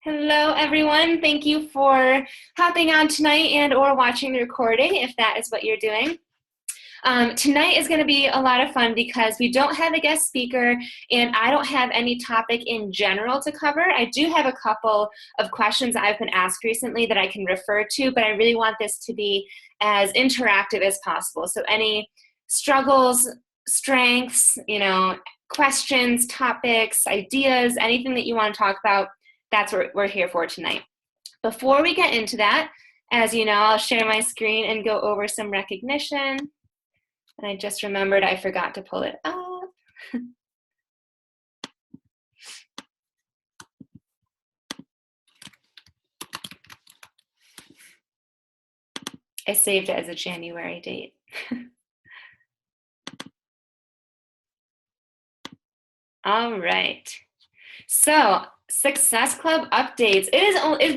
Hello, everyone. Thank you for hopping on tonight and or watching the recording, if that is what you're doing. Tonight is going to be a lot of fun because we don't have a guest speaker and I don't have any topic in general to cover. I do have a couple of questions I've been asked recently that I can refer to, but I really want this to be as interactive as possible. So any struggles, strengths, questions, topics, ideas, anything that you want to talk about, that's what we're here for tonight. Before we get into that, as you know, I'll share my screen and go over some recognition. And I just remembered I forgot to pull it up. I saved it as a January date. All right. So, Success Club updates.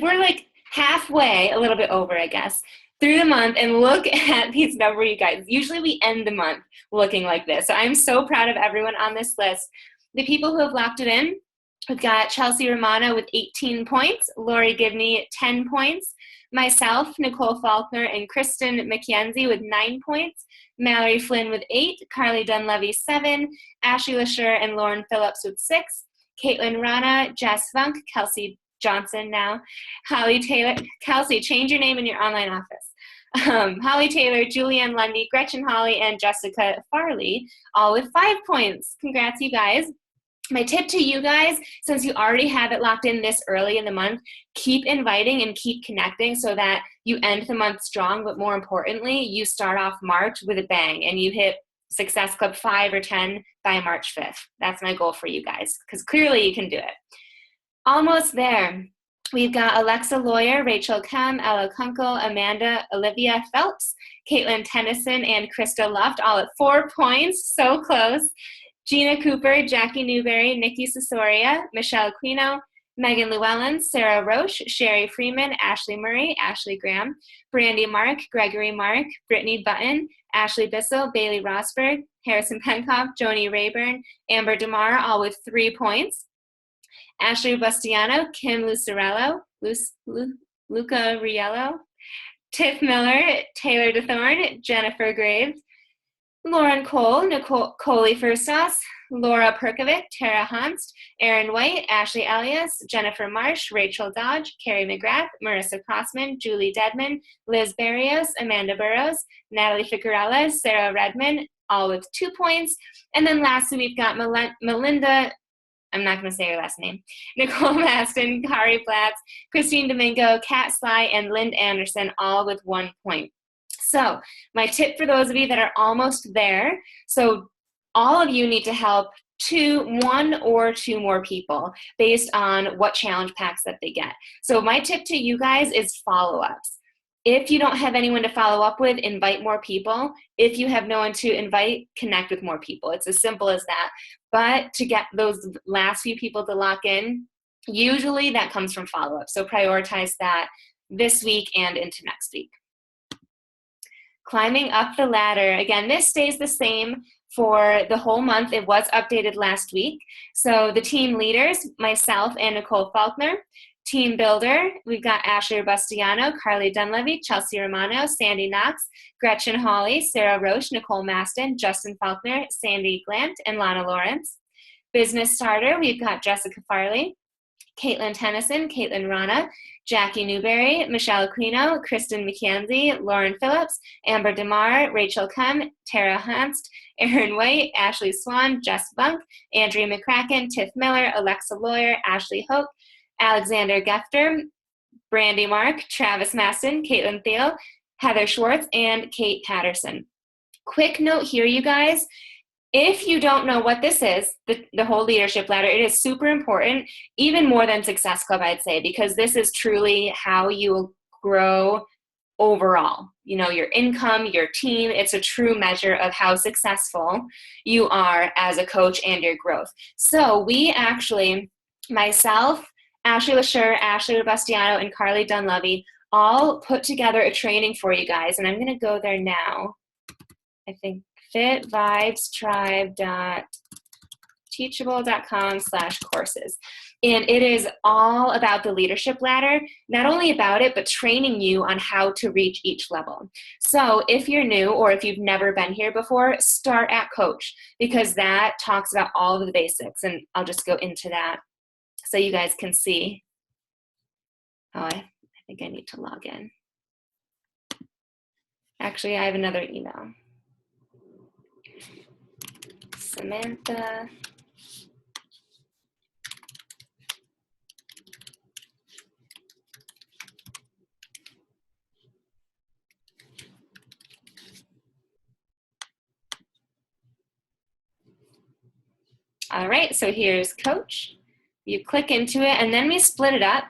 We're like halfway, a little bit over, I guess, through the month, and look at these numbers, you guys. Usually we end the month looking like this. So I'm so proud of everyone on this list. The people who have locked it in, we've got Chelsea Romano with 18 points, Lori Gibney 10 points, myself, Nicole Faulkner, and Kristen McKenzie with 9 points, Mallory Flynn with 8, Carly Dunlevy 7, Ashley Lasher and Lauren Phillips with 6, Caitlin Rana, Jess Funk, Kelsey Johnson now, Holly Taylor, Kelsey, change your name in your online office. Holly Taylor, Julianne Lundy, Gretchen Holly, and Jessica Farley, all with 5 points. Congrats, you guys. My tip to you guys, since you already have it locked in this early in the month, keep inviting and keep connecting so that you end the month strong, but more importantly, you start off March with a bang and you hit Success Club 5 or 10 by March 5th. That's my goal for you guys, because clearly you can do it. Almost there. We've got Alexa Lawyer, Rachel Kem, Ella Kunkel, Amanda, Olivia Phelps, Caitlin Tennyson, and Krista Luft, all at 4 points. So close. Gina Cooper, Jackie Newberry, Nikki Sosoria, Michelle Aquino, Megan Llewellyn, Sarah Roche, Sherry Freeman, Ashley Murray, Ashley Graham, Brandy Mark, Gregory Mark, Brittany Button, Ashley Bissell, Bailey Rosberg, Harrison Penkoff, Joni Rayburn, Amber DeMar, all with 3 points. Ashley Bustiano, Kim Lucarello, Luca Riello, Tiff Miller, Taylor DeThorne, Jennifer Graves, Lauren Cole, Nicole Coley Furstos, Laura Perkovic, Tara Hunst, Erin White, Ashley Elias, Jennifer Marsh, Rachel Dodge, Carrie McGrath, Marissa Crossman, Julie Dedman, Liz Barrios, Amanda Burrows, Natalie Ficarella, Sarah Redmond, all with 2 points. And then lastly, we've got Melinda, I'm not going to say her last name, Nicole Maston, Kari Platts, Christine Domingo, Kat Sly, and Lind Anderson, all with 1 point. So my tip for those of you that are almost there, so all of you need to help 1 or 2 more people based on what challenge packs that they get. So my tip to you guys is follow-ups. If you don't have anyone to follow up with, invite more people. If you have no one to invite, connect with more people. It's as simple as that. But to get those last few people to lock in, usually that comes from follow-up. So prioritize that this week and into next week. Climbing up the ladder. Again, this stays the same for the whole month. It was updated last week. So the team leaders, myself and Nicole Faulkner. Team builder, we've got Ashley Bustiano, Carly Dunlevy, Chelsea Romano, Sandy Knox, Gretchen Hawley, Sarah Roche, Nicole Maston, Justin Faulkner, Sandy Glant, and Lana Lawrence. Business starter, we've got Jessica Farley, Caitlin Tennyson, Caitlin Rana, Jackie Newberry, Michelle Aquino, Kristen McKenzie, Lauren Phillips, Amber DeMar, Rachel Kem, Tara Hanst, Erin White, Ashley Swan, Jess Bunk, Andrea McCracken, Tiff Miller, Alexa Lawyer, Ashley Hope, Alexander Gefter, Brandy Mark, Travis Masson, Caitlin Thiel, Heather Schwartz, and Kate Patterson. Quick note here, you guys. If you don't know what this is, the whole leadership ladder, it is super important, even more than Success Club, I'd say, because this is truly how you will grow overall. Your income, your team, it's a true measure of how successful you are as a coach and your growth. So we actually, myself, Ashley Lasher, Ashley Robustiano, and Carly Dunlevy all put together a training for you guys, and I'm going to go there now. I think fitvibes.teachable.com/courses. And it is all about the leadership ladder, not only about it, but training you on how to reach each level. So if you're new or if you've never been here before, start at coach, because that talks about all of the basics. And I'll just go into that so you guys can see. Oh, I think I need to log in. Actually, I have another email. Samantha. All right, so here's coach. You click into it and then we split it up.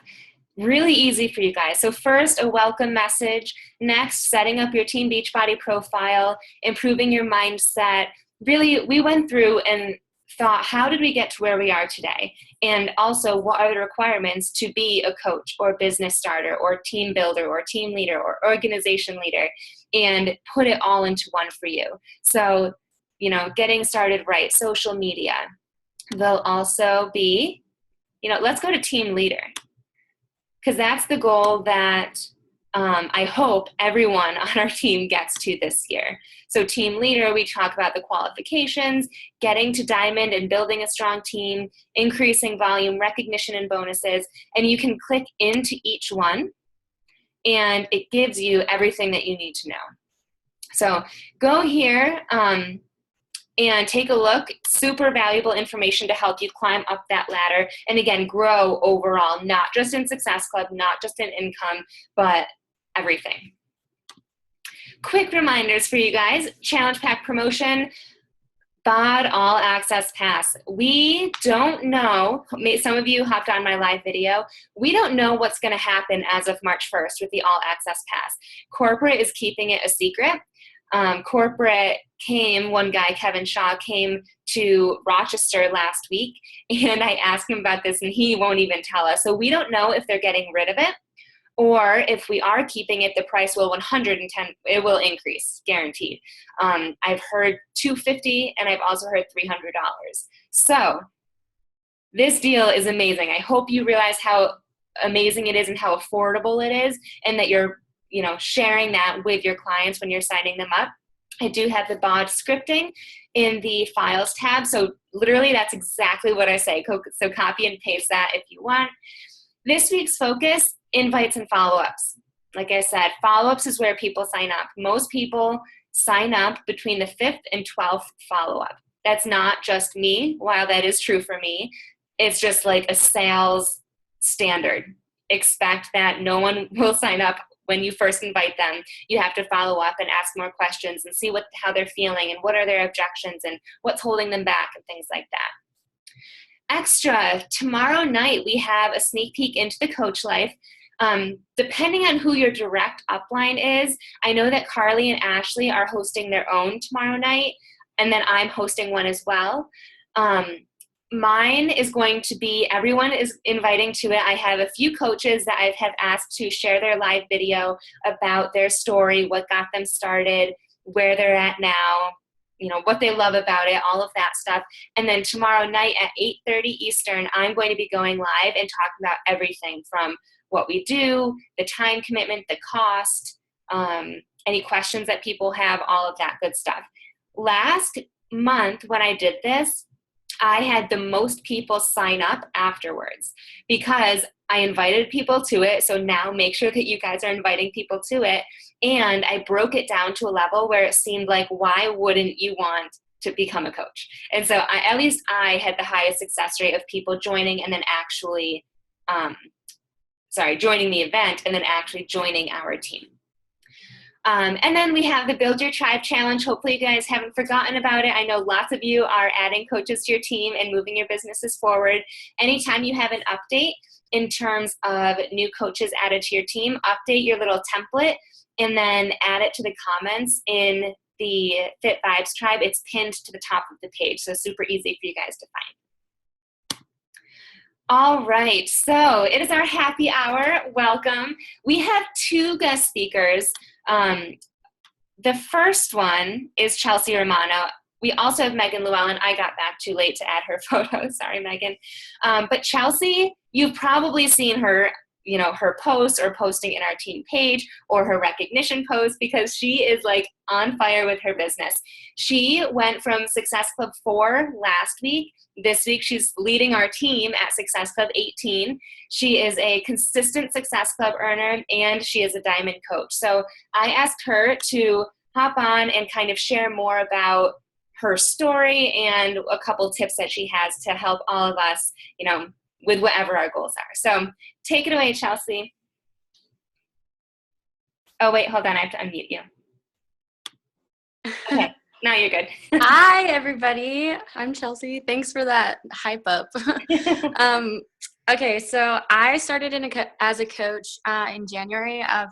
Really easy for you guys. So first, a welcome message. Next, setting up your Team Beachbody profile, improving your mindset. Really, we went through and thought, how did we get to where we are today? And also, what are the requirements to be a coach or business starter or team builder or team leader or organization leader, and put it all into one for you. So, you know, getting started right, social media. There'll also be, you know, let's go to team leader, because that's the goal that I hope everyone on our team gets to this year. So team leader, we talk about the qualifications, getting to diamond and building a strong team, increasing volume, recognition, and bonuses. And you can click into each one, and it gives you everything that you need to know. So go here and take a look. Super valuable information to help you climb up that ladder and, again, grow overall, not just in Success Club, not just in income, but everything. Quick reminders for you guys. Challenge Pack promotion, BOD All Access Pass. We don't know, some of you hopped on my live video, we don't know what's going to happen as of March 1st with the All Access Pass. Corporate is keeping it a secret. Corporate came, one guy, Kevin Shaw, came to Rochester last week, and I asked him about this, and he won't even tell us. So we don't know if they're getting rid of it, or if we are keeping it, the price will it will increase, guaranteed. I've heard $250, and I've also heard $300. So this deal is amazing. I hope you realize how amazing it is and how affordable it is, and that you're sharing that with your clients when you're signing them up. I do have the BOD scripting in the files tab. So literally that's exactly what I say. So copy and paste that if you want. This week's focus, invites and follow-ups. Like I said, follow-ups is where people sign up. Most people sign up between the 5th and 12th follow-up. That's not just me. While that is true for me, it's just like a sales standard. Expect that no one will sign up when you first invite them. You have to follow up and ask more questions and see how they're feeling and what are their objections and what's holding them back and things like that. Extra, tomorrow night we have a sneak peek into the coach life. Depending on who your direct upline is, I know that Carly and Ashley are hosting their own tomorrow night, and then I'm hosting one as well. Mine is going to be, everyone is inviting to it. I have a few coaches that I have asked to share their live video about their story, what got them started, where they're at now, what they love about it, all of that stuff. And then tomorrow night at 8:30 Eastern, I'm going to be going live and talking about everything from what we do, the time commitment, the cost, any questions that people have, all of that good stuff. Last month when I did this, I had the most people sign up afterwards because I invited people to it. So now make sure that you guys are inviting people to it. And I broke it down to a level where it seemed like, why wouldn't you want to become a coach? And so at least I had the highest success rate of people joining and then actually, joining the event and then actually joining our team. And then we have the Build Your Tribe Challenge. Hopefully you guys haven't forgotten about it. I know lots of you are adding coaches to your team and moving your businesses forward. Anytime you have an update in terms of new coaches added to your team, update your little template and then add it to the comments in the Fit Vibes Tribe. It's pinned to the top of the page, so super easy for you guys to find. All right, so it is our happy hour. Welcome. We have 2 guest speakers. The first one is Chelsea Romano. We also have Megan Llewellyn. I got back too late to add her photo. Sorry, Megan. But Chelsea, you've probably seen her, her posts or posting in our team page or her recognition post, because she is like on fire with her business. She went from Success Club 4 last week. This week, she's leading our team at Success Club 18. She is a consistent Success Club earner, and she is a diamond coach. So I asked her to hop on and kind of share more about her story and a couple tips that she has to help all of us, with whatever our goals are. So take it away, Chelsea. Oh, wait, hold on. I have to unmute you. Okay, now you're good. Hi, everybody. I'm Chelsea. Thanks for that hype up. Okay, so I started as a coach in January of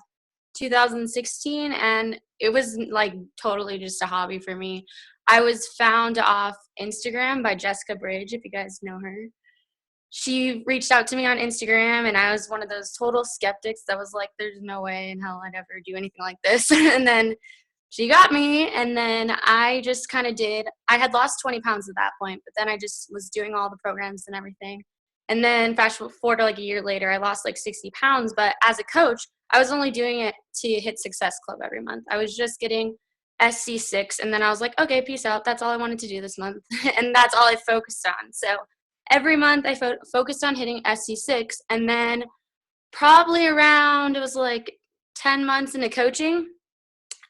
2016, and it was like totally just a hobby for me. I was found off Instagram by Jessica Bridge, if you guys know her. She reached out to me on Instagram, and I was one of those total skeptics that was like, there's no way in hell I'd ever do anything like this. And then she got me, and then I just kind of I had lost 20 pounds at that point, but then I just was doing all the programs and everything. And then fast forward to like a year later, I lost like 60 pounds. But as a coach, I was only doing it to hit Success Club every month. I was just getting SC6, and then I was like, okay, peace out. That's all I wanted to do this month. And that's all I focused on. So every month I focused on hitting SC6, and then probably around, it was like 10 months into coaching,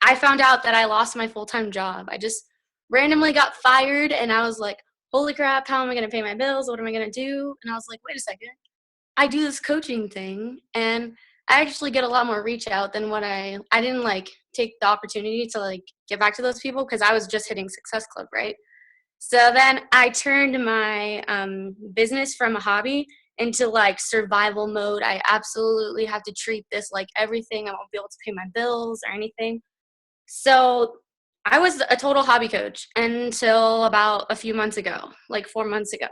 I found out that I lost my full-time job. I just randomly got fired, and I was like, holy crap, how am I going to pay my bills? What am I going to do? And I was like, wait a second. I do this coaching thing, and I actually get a lot more reach out than what I didn't like take the opportunity to like get back to those people because I was just hitting Success Club, right? So then I turned my business from a hobby into like survival mode. I absolutely have to treat this like everything. I won't be able to pay my bills or anything. So I was a total hobby coach until about a few months ago, like 4 months ago.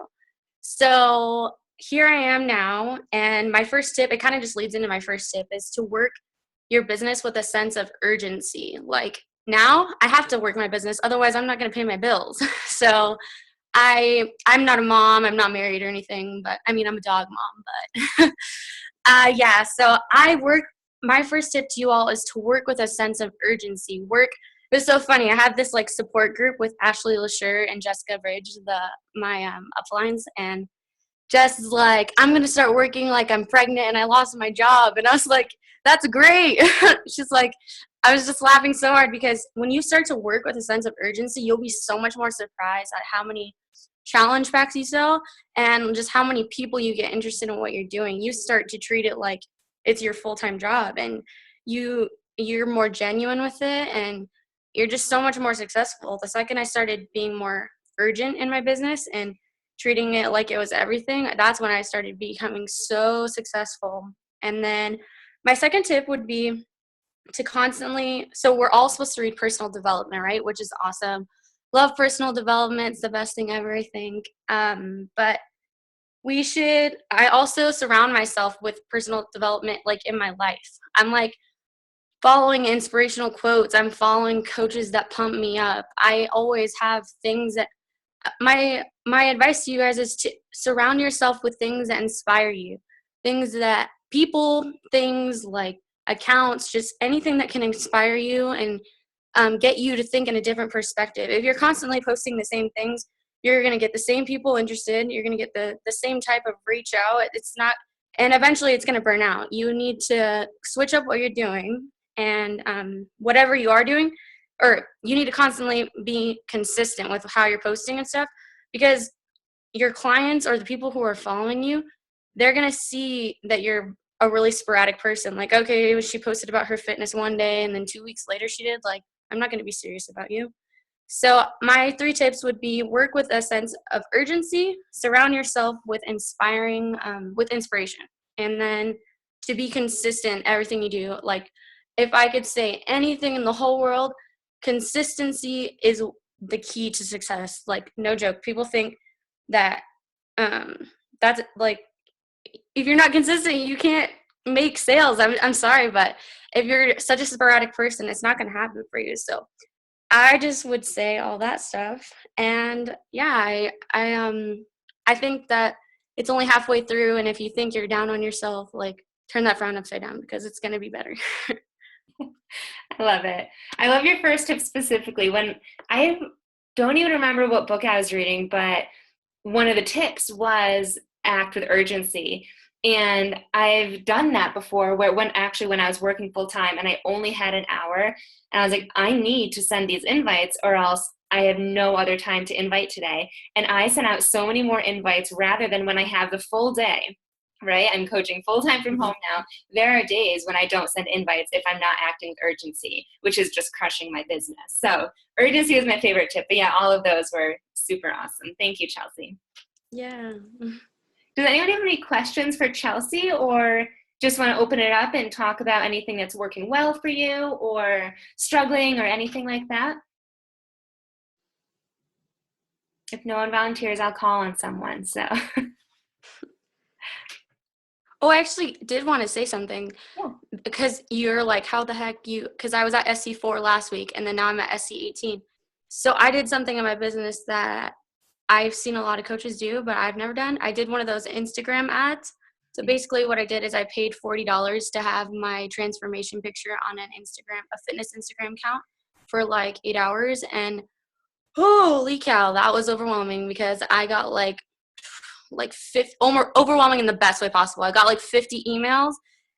So here I am now, and my first tip, it kind of just leads into my first tip, is to work your business with a sense of urgency. Like, now I have to work my business, otherwise I'm not going to pay my bills. So I'm not a mom, I'm not married or anything, but I mean, I'm a dog mom, but yeah, so my first tip to you all is to work with a sense of urgency. It was so funny. I have this like support group with Ashley LaSure and Jessica Bridge, my uplines, and Jess is like, I'm going to start working like I'm pregnant and I lost my job. And I was like, that's great. She's like, I was just laughing so hard because when you start to work with a sense of urgency, you'll be so much more surprised at how many challenge packs you sell and just how many people you get interested in what you're doing. You start to treat it like it's your full-time job, and you're more genuine with it, and you're just so much more successful. The second I started being more urgent in my business and treating it like it was everything, that's when I started becoming so successful. And then my second tip would be to constantly, so we're all supposed to read personal development, right? Which is awesome. Love personal development. It's the best thing ever, I think. But I also surround myself with personal development like in my life. I'm like following inspirational quotes. I'm following coaches that pump me up. I always have things that my advice to you guys is to surround yourself with things that inspire you, things like accounts, just anything that can inspire you and get you to think in a different perspective. If you're constantly posting the same things, you're going to get the same people interested. You're going to get the same type of reach out. And eventually it's going to burn out. You need to switch up what you're doing, and whatever you are doing, or you need to constantly be consistent with how you're posting and stuff, because your clients or the people who are following you, they're going to see that you're a really sporadic person. Like, okay, she posted about her fitness one day and then 2 weeks later she did, like, I'm not going to be serious about you. So my 3 tips would be: work with a sense of urgency, surround yourself with inspiration, and then to be consistent, everything you do. Like, if I could say anything in the whole world, consistency is the key to success. Like, no joke. People think that that's like, if you're not consistent, you can't make sales. I'm sorry, but if you're such a sporadic person, it's not going to happen for you. So I just would say all that stuff. And yeah, I think that it's only halfway through, and if you think you're down on yourself, like turn that frown upside down because it's going to be better. I love it. I love your first tip specifically. When I don't even remember what book I was reading, but one of the tips was act with urgency. And I've done that before where when I was working full time and I only had an hour and I was like, I need to send these invites or else I have no other time to invite today. And I sent out so many more invites rather than when I have the full day, right? I'm coaching full time from home now. There are days when I don't send invites if I'm not acting with urgency, which is just crushing my business. So urgency is my favorite tip. But yeah, all of those were super awesome. Thank you, Chelsea. Yeah. Does anyone have any questions for Chelsea or just want to open it up and talk about anything that's working well for you or struggling or anything like that? If no one volunteers, I'll call on someone. So. Oh, I actually did want to say something Yeah. because you're like, how the heck because I was at SC4 last week and then now I'm at SC18. So I did something in my business that I've seen a lot of coaches do, but I've never done. I did one of those Instagram ads. So basically what I did is I paid $40 to have my transformation picture on a fitness Instagram account for like 8 hours. And holy cow, that was overwhelming because I got like 50, overwhelming in the best way possible. I got like 50 emails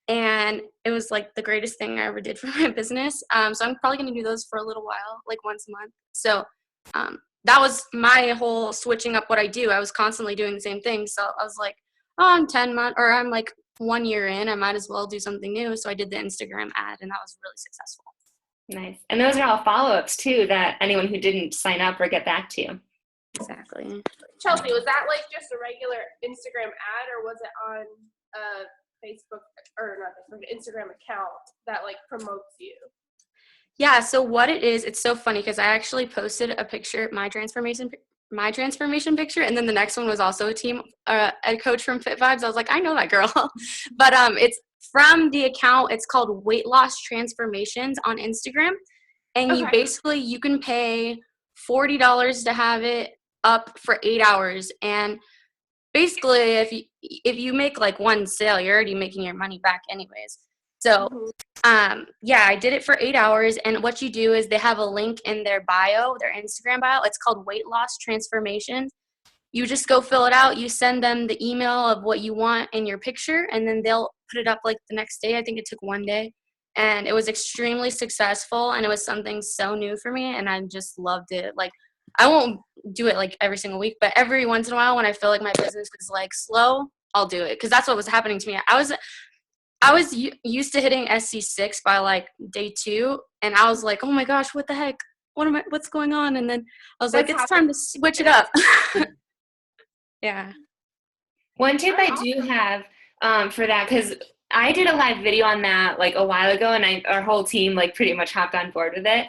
and it was like the greatest thing I ever did for my business. So I'm probably going to do those for a little while, like once a month. So that was my whole switching up what I do. I was constantly doing the same thing. So I was like, oh, I'm 10 months or I'm like 1 year in, I might as well do something new. So I did the Instagram ad and that was really successful. Nice. And those are all follow-ups too that anyone who didn't sign up or get back to you. Exactly. Chelsea, was that like just a regular Instagram ad or was it on Facebook or not Facebook, Instagram account that like promotes you? Yeah, so what it is, it's so funny because I actually posted a picture, my transformation picture, and then the next one was also a coach from Fit Vibes. I was like, I know that girl. But it's from the account, it's called Weight Loss Transformations on Instagram. And you can pay $40 to have it up for 8 hours. And basically if you make like one sale, you're already making your money back anyways. So yeah, I did it for 8 hours. And what you do is they have a link in their bio, their Instagram bio. It's called Weight Loss Transformations. You just go fill it out. You send them the email of what you want in your picture, and then they'll put it up like the next day. I think it took 1 day. And it was extremely successful, and it was something so new for me, and I just loved it. Like, I won't do it like every single week, but every once in a while when I feel like my business is like slow, I'll do it because that's what was happening to me. I was used to hitting SC6 by like day 2, and I was like, oh my gosh, what the heck? What's going on? And then I was like, it's time to switch it up. Yeah. One tip I do have for that, because I did a live video on that like a while ago, and our whole team like pretty much hopped on board with it.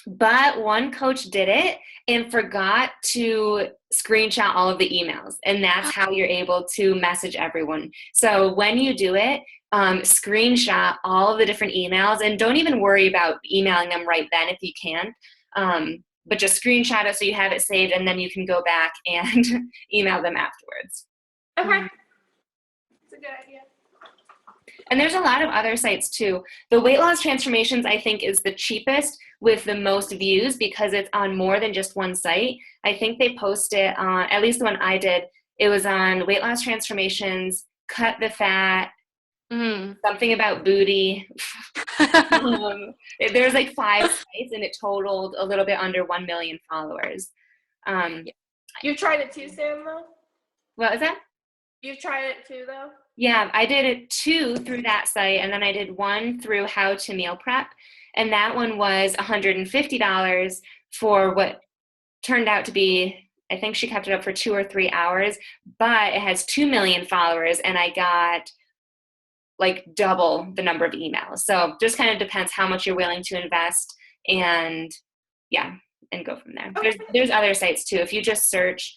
But one coach did it and forgot to screenshot all of the emails, and that's how you're able to message everyone. So when you do it, screenshot all of the different emails, and don't even worry about emailing them right then if you can. But just screenshot it so you have it saved, and then you can go back and email them afterwards. Okay. That's a good idea. And there's a lot of other sites too. The Weight Loss Transformations, I think, is the cheapest with the most views because it's on more than just one site. I think they post it on, at least the one I did, it was on Weight Loss Transformations, Cut the Fat, something about booty. There's like 5 sites, and it totaled a little bit under 1 million followers. You've tried it too, Sam, though? What was that? You've tried it too, though? Yeah, I did it 2 through that site, and then I did 1 through How to Meal Prep, and that one was $150 for what turned out to be, I think she kept it up for 2 or 3 hours, but it has 2 million followers, and I got like double the number of emails. So just kind of depends how much you're willing to invest, and yeah, and go from there. There's other sites too. If you just search,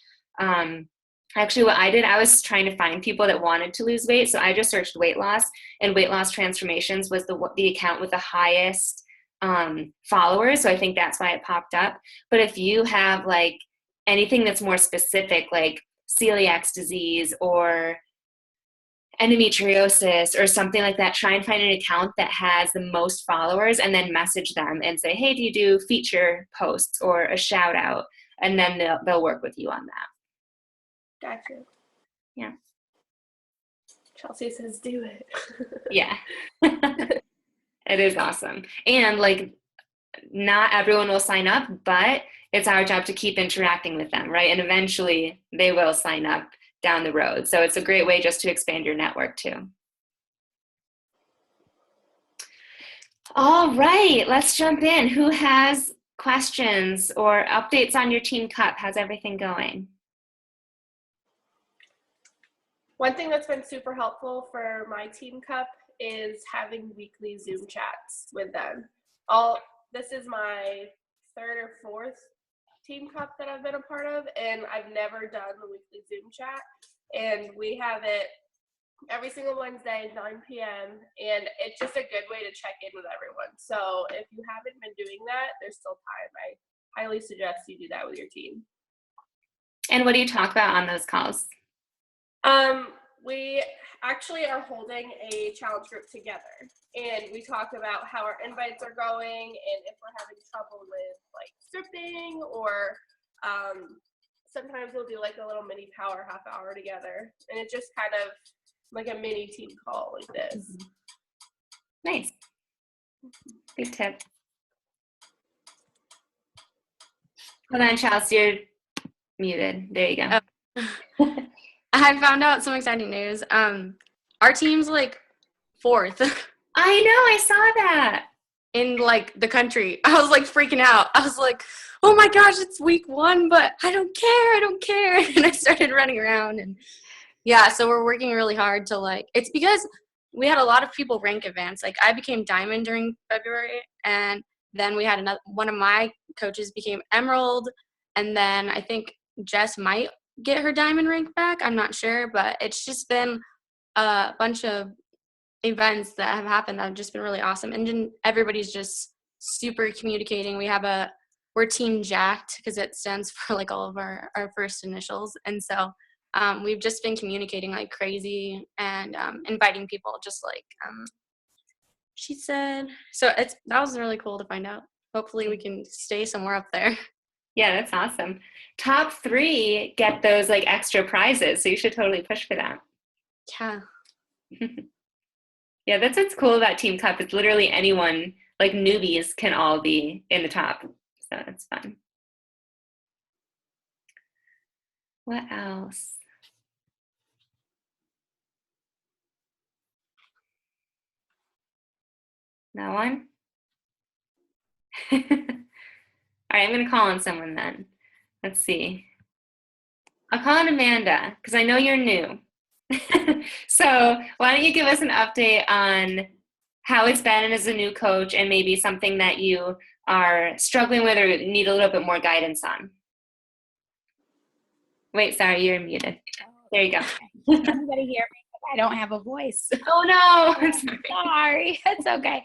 actually what I did, I was trying to find people that wanted to lose weight. So I just searched weight loss, and Weight Loss Transformations was the account with the highest followers. So I think that's why it popped up. But if you have like anything that's more specific, like celiac disease or endometriosis or something like that, try and find an account that has the most followers and then message them and say, hey, do you do feature posts or a shout out? And then they'll work with you on that. Gotcha. Yeah. Chelsea says do it. Yeah. It is awesome. And like, not everyone will sign up, but it's our job to keep interacting with them, right? And eventually they will sign up down the road. So it's a great way just to expand your network too. All right, let's jump in. Who has questions or updates on your Team Cup? How's everything going? One thing that's been super helpful for my Team Cup is having weekly Zoom chats with them. This is my third or fourth Team Cup that I've been a part of, and I've never done the weekly Zoom chat. And we have it every single Wednesday, 9 p.m. And it's just a good way to check in with everyone. So if you haven't been doing that, there's still time. I highly suggest you do that with your team. And what do you talk about on those calls? We actually are holding a challenge group together, and we talk about how our invites are going and if we're having trouble with like scripting, or sometimes we'll do like a little mini power half hour together, and it's just kind of like a mini team call like this. Nice. Good tip. Hold on, Chelsea, you're muted. There you go. Oh. I found out some exciting news. Our team's like 4th. I know, I saw that. In like the country. I was like freaking out. I was like, oh my gosh, it's week 1, but I don't care. And I started running around, and yeah, so we're working really hard to like, it's because we had a lot of people rank advance. Like I became diamond during February, and then we had one of my coaches became emerald, and then I think Jess might get her diamond rank back. I'm not sure, but it's just been a bunch of events that have happened that have just been really awesome, and then everybody's just super communicating. We're Team Jacked because it stands for like all of our first initials, and so we've just been communicating like crazy and inviting people just like she said. So that was really cool to find out. Hopefully we can stay somewhere up there. Yeah, that's awesome. Top 3 get those like extra prizes, so you should totally push for that. Yeah. Yeah, that's what's cool about Team Cup. It's literally anyone, like newbies can all be in the top. So it's fun. What else? No one? All right, I'm going to call on someone then. Let's see. I'll call on Amanda because I know you're new. So why don't you give us an update on how it's been as a new coach and maybe something that you are struggling with or need a little bit more guidance on. Wait, sorry, you're muted. There you go. Can everybody hear me? I don't have a voice. Oh no, I'm Sorry. It's okay.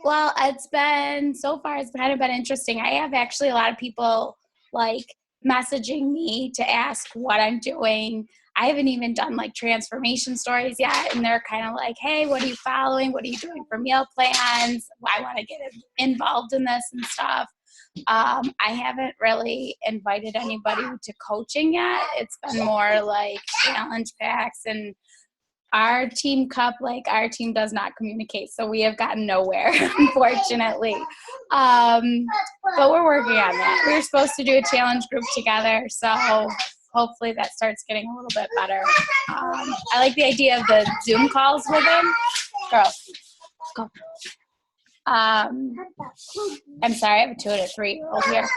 Well, so far it's kind of been interesting. I have actually a lot of people like messaging me to ask what I'm doing. I haven't even done like transformation stories yet, and they're kind of like, hey, what are you following? What are you doing for meal plans? I want to get involved in this and stuff. I haven't really invited anybody to coaching yet. It's been more like challenge packs, and our Team Cup, like our team does not communicate, so we have gotten nowhere, unfortunately. But we're working on that. We were supposed to do a challenge group together, so hopefully that starts getting a little bit better. I like the idea of the Zoom calls with them. Girls, go. I'm sorry, I have a 2 and a 3-year-old here.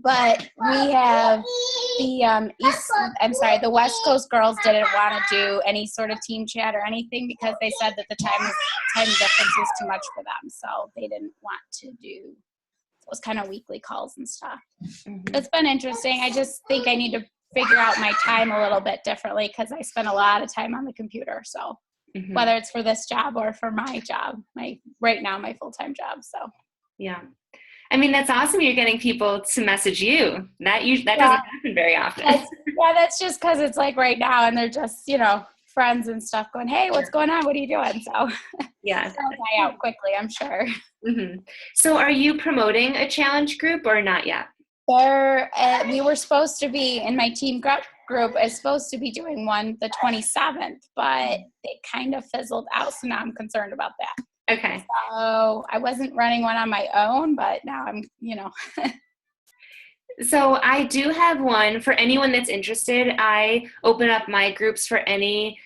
But we have the West Coast girls didn't want to do any sort of team chat or anything because they said that the time difference was too much for them. So they didn't want to do those kind of weekly calls and stuff. Mm-hmm. It's been interesting. I just think I need to figure out my time a little bit differently because I spend a lot of time on the computer. So Mhm. whether it's for this job or for my job, right now, my full-time job. So Yeah. I mean, that's awesome. You're getting people to message you. That Yeah. doesn't happen very often. That's just because it's like right now and they're just, friends and stuff going, hey, what's going on? What are you doing? So Yeah. that'll die out quickly, I'm sure. Mm-hmm. So are you promoting a challenge group or not yet? We were supposed to be in my team group is supposed to be doing one the 27th, but it kind of fizzled out. So now I'm concerned about that. Okay. So I wasn't running one on my own, but now I'm, So I do have one for anyone that's interested. I open up my groups for any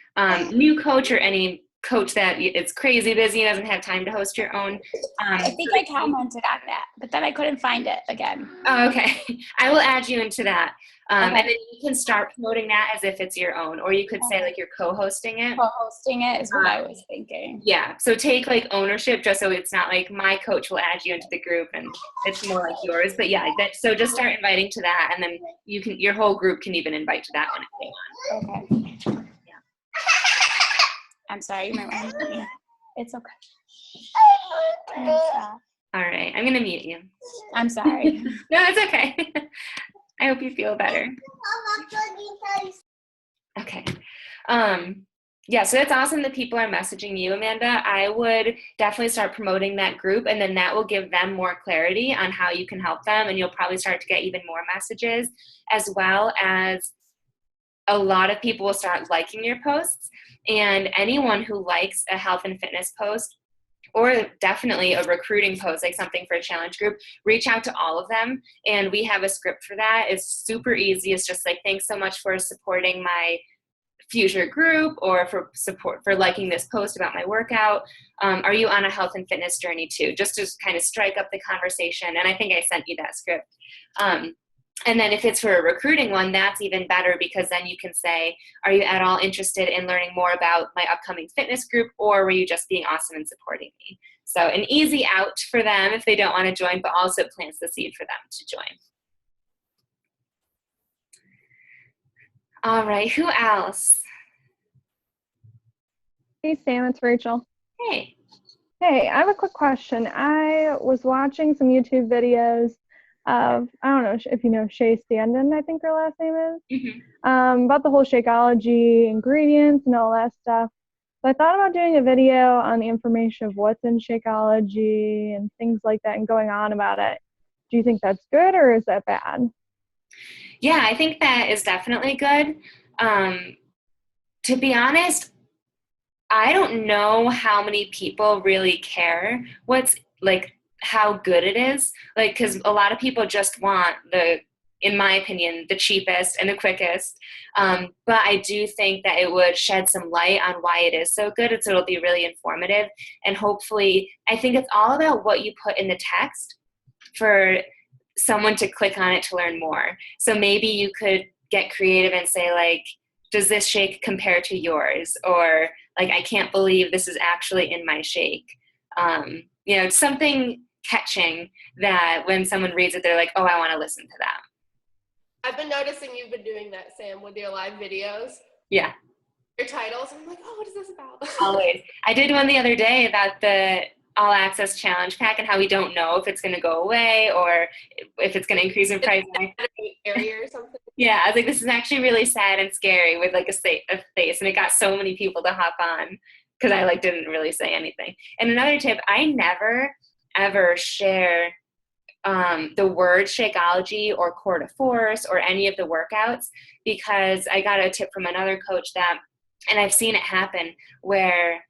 new coach or any coach that is crazy busy and doesn't have time to host your own. I think I commented on that, but then I couldn't find it again. Oh, okay. I will add you into that. Okay. And then you can start promoting that as if it's your own, or you could say like you're co-hosting it. Co-hosting it is what I was thinking. Yeah. So take like ownership, just so it's not like my coach will add you into the group and it's more like yours. But yeah, so just start inviting to that, and then your whole group can even invite to that one if they want. Okay. Yeah. I'm sorry, you might want to mute me. It's okay. All right. I'm gonna mute you. I'm sorry. No, it's okay. I hope you feel better. Okay. Yeah, so that's awesome that people are messaging you, Amanda. I would definitely start promoting that group, and then that will give them more clarity on how you can help them, and you'll probably start to get even more messages, as well as a lot of people will start liking your posts, and anyone who likes a health and fitness post, or definitely a recruiting post, like something for a challenge group, reach out to all of them. And we have a script for that. It's super easy. It's just like, thanks so much for supporting my future group, or for liking this post about my workout. Are you on a health and fitness journey too? Just to kind of strike up the conversation. And I think I sent you that script. And then if it's for a recruiting one, that's even better, because then you can say, are you at all interested in learning more about my upcoming fitness group, or were you just being awesome and supporting me? So an easy out for them if they don't want to join, but also plants the seed for them to join. All right, who else? Hey, Sam, it's Rachel. Hey. Hey, I have a quick question. I was watching some YouTube videos of, I don't know if you know Shay Standen, I think her last name is, about the whole Shakeology ingredients and all that stuff. So I thought about doing a video on the information of what's in Shakeology and things like that and going on about it. Do you think that's good, or is that bad? Yeah, I think that is definitely good. To be honest, I don't know how many people really care what's like how good it is, like, because a lot of people just want in my opinion, the cheapest and the quickest. But I do think that it would shed some light on why it is so good. So it'll be really informative, and hopefully, I think it's all about what you put in the text for someone to click on it to learn more. So maybe you could get creative and say, like, does this shake compare to yours? Or like, I can't believe this is actually in my shake. Something catching that when someone reads it, they're like, oh, I want to listen to that. I've been noticing you've been doing that, Sam, with your live videos. Yeah. Your titles. I'm like, oh, what is this about? Always. I did one the other day about the All Access Challenge Pack and how we don't know if it's going to go away or if it's going to increase in price. Area or something. Yeah, I was like, this is actually really sad and scary with like a face, and it got so many people to hop on because I like didn't really say anything. And another tip, I never ever share the word Shakeology or Core de Force or any of the workouts, because I got a tip from another coach that, and I've seen it happen, where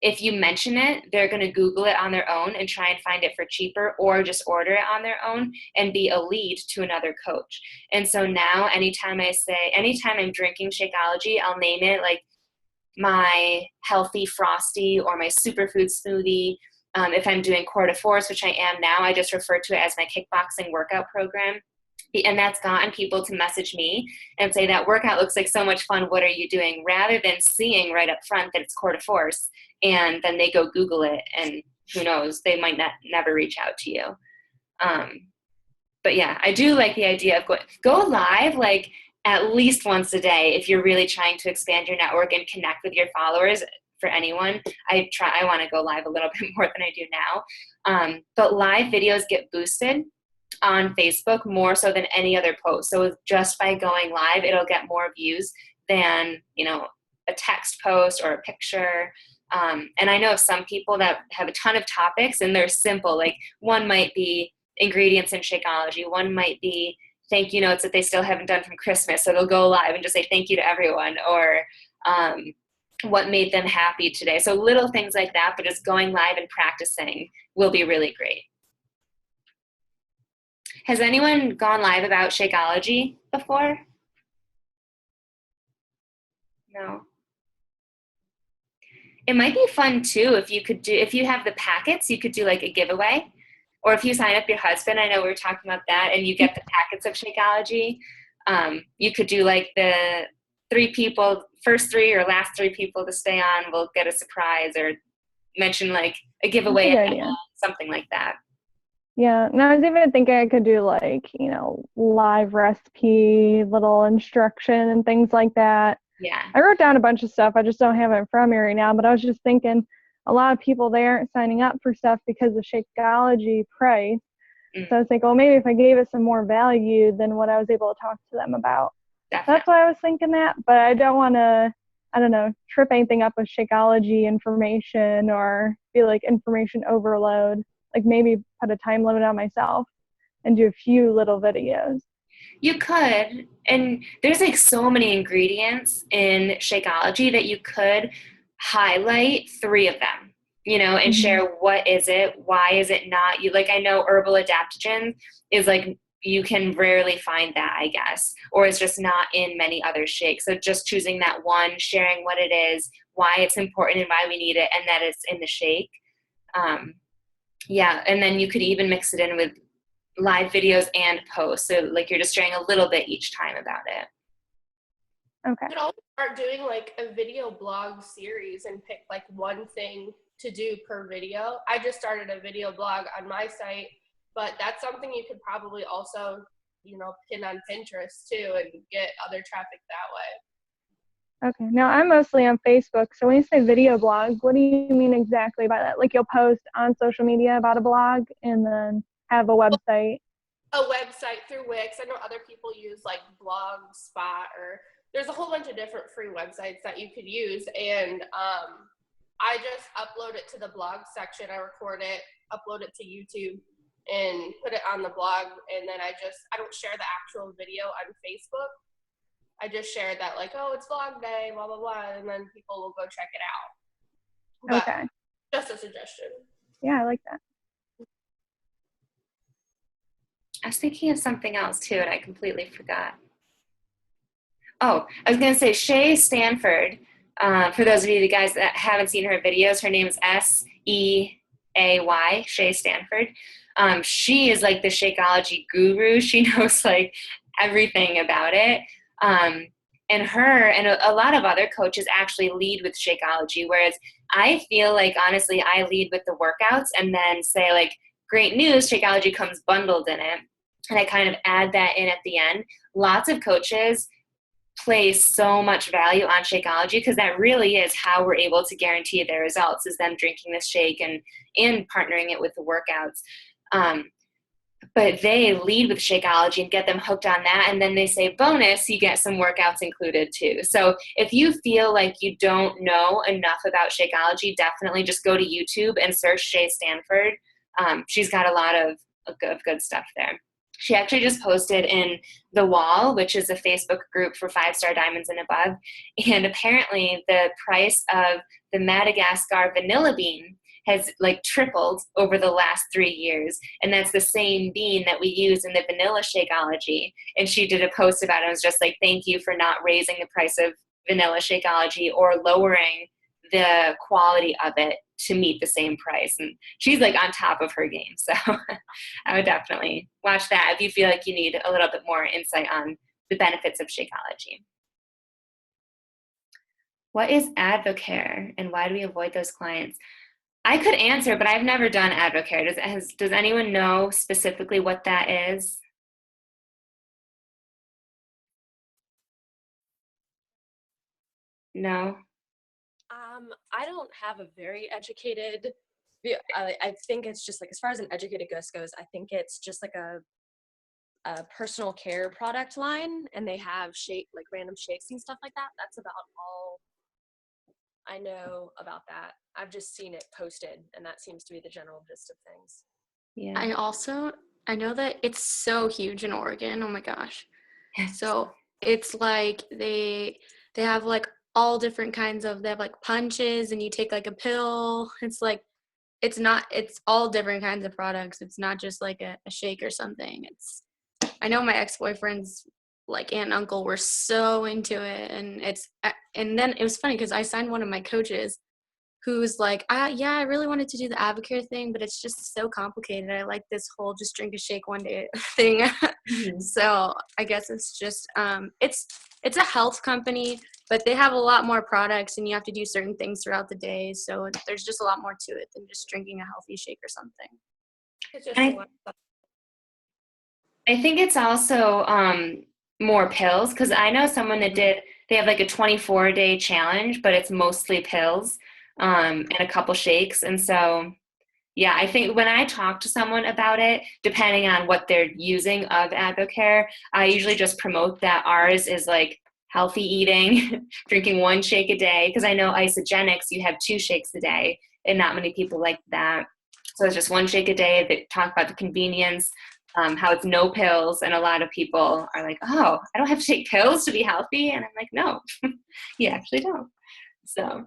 if you mention it, they're going to Google it on their own and try and find it for cheaper, or just order it on their own and be a lead to another coach. And so now anytime I'm drinking Shakeology, I'll name it like my healthy frosty or my superfood smoothie. If I'm doing Core de Force, which I am now, I just refer to it as my kickboxing workout program. And that's gotten people to message me and say, that workout looks like so much fun. What are you doing? Rather than seeing right up front that it's Core de Force, and then they go Google it, and who knows, they might never reach out to you. But yeah, I do like the idea of go live like at least once a day if you're really trying to expand your network and connect with your followers for anyone. I want to go live a little bit more than I do now. But live videos get boosted on Facebook more so than any other post. So just by going live, it'll get more views than, a text post or a picture. And I know of some people that have a ton of topics and they're simple. Like one might be ingredients in Shakeology. One might be thank you notes that they still haven't done from Christmas. So they'll go live and just say thank you to everyone, or what made them happy today. So little things like that, but just going live and practicing will be really great. Has anyone gone live about Shakeology before? No. It might be fun too if you have the packets, you could do like a giveaway. Or if you sign up your husband, I know we were talking about that, and you get the packets of Shakeology. You could do like the first 3 or last 3 people to stay on will get a surprise, or mention like a giveaway, something like that. Yeah, and I was even thinking I could do like, live recipe, little instruction and things like that. Yeah. I wrote down a bunch of stuff. I just don't have it in front of me right now, but I was just thinking a lot of people, they aren't signing up for stuff because of Shakeology price. So I was like, well, maybe if I gave it some more value than what I was able to talk to them about. Definitely. That's why I was thinking that, but I don't want to, trip anything up with Shakeology information or feel like information overload. Like maybe put a time limit on myself and do a few little videos. You could, and there's like so many ingredients in Shakeology that you could highlight 3 of them, and share what is it, why is it not you. Like I know herbal adaptogen is like you can rarely find that, I guess, or it's just not in many other shakes. So just choosing that one, sharing what it is, why it's important and why we need it, and that it's in the shake. Yeah, and then you could even mix it in with live videos and posts. So like you're just sharing a little bit each time about it. Okay. You could also start doing like a video blog series and pick like one thing to do per video. I just started a video blog on my site, but that's something you could probably also, pin on Pinterest too and get other traffic that way. Okay. Now I'm mostly on Facebook. So when you say video blog, what do you mean exactly by that? Like you'll post on social media about a blog and then have a website? A website through Wix. I know other people use like Blogspot, or there's a whole bunch of different free websites that you could use. And I just upload it to the blog section. I record it, upload it to YouTube, and put it on the blog. And then I don't share the actual video on Facebook. I just share that like, oh, it's vlog day, blah, blah, blah. And then people will go check it out. But Okay. just a suggestion. Yeah, I like that. I was thinking of something else too, and I completely forgot. Oh, I was going to say Shay Stanford. For those of you guys that haven't seen her videos, her name is Seay, Shay Stanford. She is like the Shakeology guru. She knows like everything about it. And her and a lot of other coaches actually lead with Shakeology, whereas I feel like, honestly, I lead with the workouts and then say like, great news, Shakeology comes bundled in it. And I kind of add that in at the end. Lots of coaches place so much value on Shakeology because that really is how we're able to guarantee their results, is them drinking this shake and partnering it with the workouts. But they lead with Shakeology and get them hooked on that. And then they say, bonus, you get some workouts included too. So if you feel like you don't know enough about Shakeology, definitely just go to YouTube and search Shay Stanford. She's got a lot of good stuff there. She actually just posted in The Wall, which is a Facebook group for 5-star diamonds and above. And apparently the price of the Madagascar vanilla bean has like tripled over the last 3 years. And that's the same bean that we use in the vanilla Shakeology. And she did a post about it. It was just like, thank you for not raising the price of vanilla Shakeology or lowering the quality of it to meet the same price. And she's like on top of her game. So I would definitely watch that if you feel like you need a little bit more insight on the benefits of Shakeology. What is Advocare and why do we avoid those clients? I could answer, but I've never done Advocare. Does anyone know specifically what that is? No? I don't have a very educated view. I think it's just like, as far as an educated guess goes, I think it's just like a personal care product line, and they have like random shakes and stuff like that. That's about all I know about that. I've just seen it posted, and that seems to be the general gist of things. Yeah. I know that it's so huge in Oregon. Oh my gosh. So it's like they have like all different kinds of, they have like punches and you take like a pill. It's like, it's all different kinds of products. It's not just like a shake or something. I know my ex-boyfriend's like aunt and uncle were so into it, and then it was funny because I signed one of my coaches who's like, yeah, I really wanted to do the Advocare thing, but it's just so complicated. I like this whole just drink a shake one day thing. Mm-hmm. So I guess it's just, it's a health company, but they have a lot more products and you have to do certain things throughout the day. So there's just a lot more to it than just drinking a healthy shake or something. It's just a lot of I think it's also more pills, because I know someone that they have like a 24-day challenge, but it's mostly pills and a couple shakes. And so, yeah, I think when I talk to someone about it, depending on what they're using of Advocare, I usually just promote that ours is like healthy eating, drinking 1 shake a day, because I know Isagenix, you have 2 shakes a day, and not many people like that. So it's just 1 shake a day. They talk about the convenience, how it's no pills, and a lot of people are like, oh, I don't have to take pills to be healthy, and I'm like, no, you actually don't. So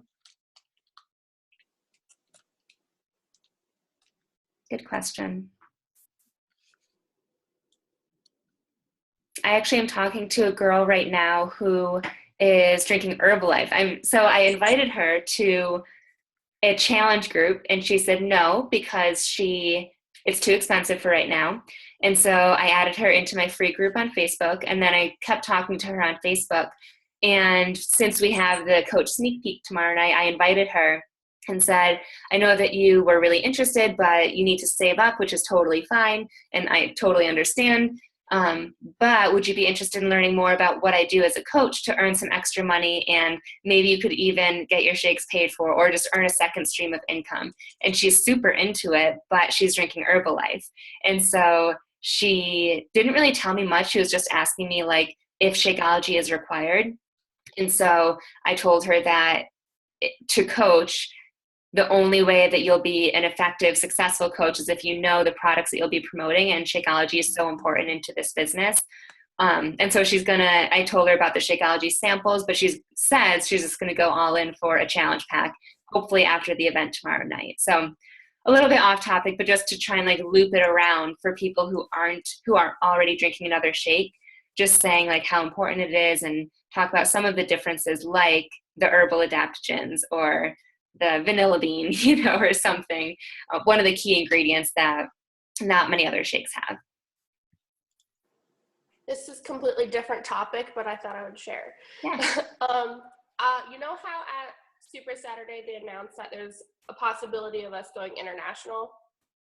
good question. I actually am talking to a girl right now who is drinking Herbalife. So I invited her to a challenge group, and she said no because it's too expensive for right now. And so I added her into my free group on Facebook, and then I kept talking to her on Facebook. And since we have the coach sneak peek tomorrow night, I invited her and said, I know that you were really interested, but you need to save up, which is totally fine, and I totally understand. But would you be interested in learning more about what I do as a coach to earn some extra money, and maybe you could even get your shakes paid for or just earn a second stream of income? And she's super into it, but she's drinking Herbalife. And so she didn't really tell me much. She was just asking me like if Shakeology is required. And so I told her that to coach, the only way that you'll be an effective, successful coach is if you know the products that you'll be promoting, and Shakeology is so important into this business. And so I told her about the Shakeology samples, but she says she's just gonna go all in for a challenge pack, hopefully after the event tomorrow night. So a little bit off topic, but just to try and like loop it around for people who are already drinking another shake, just saying like how important it is, and talk about some of the differences, like the herbal adaptogens or the vanilla bean, or something. One of the key ingredients that not many other shakes have. This is completely different topic, but I thought I would share. Yeah. You know how at Super Saturday they announced that there's a possibility of us going international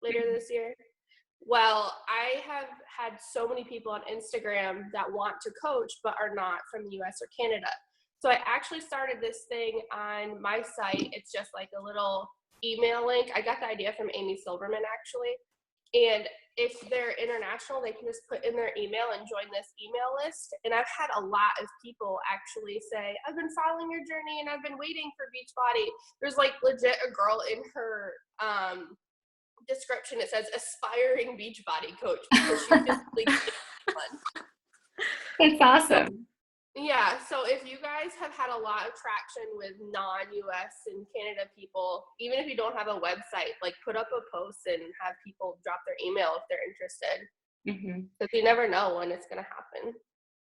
later this year? Well, I have had so many people on Instagram that want to coach but are not from the US or Canada. So I actually started this thing on my site. It's just like a little email link. I got the idea from Amy Silverman, actually. And if they're international, they can just put in their email and join this email list. And I've had a lot of people actually say, I've been following your journey and I've been waiting for Beachbody. There's like legit a girl in her description. It says aspiring Beachbody coach because she physically one. That's awesome. Yeah, so if you guys have had a lot of traction with non-US and Canada people, even if you don't have a website, like put up a post and have people drop their email if they're interested. Because you never know when it's going to happen.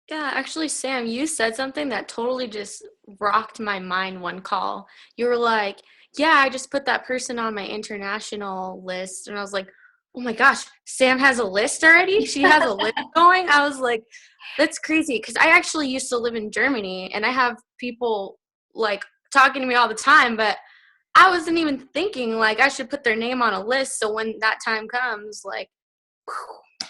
Yeah, actually, Sam, you said something that totally just rocked my mind one call. You were like, yeah, I just put that person on my international list. And I was like, oh my gosh, Sam has a list already? She has a list going? I was like, that's crazy. Because I actually used to live in Germany, and I have people like talking to me all the time, but I wasn't even thinking like I should put their name on a list. So when that time comes, like,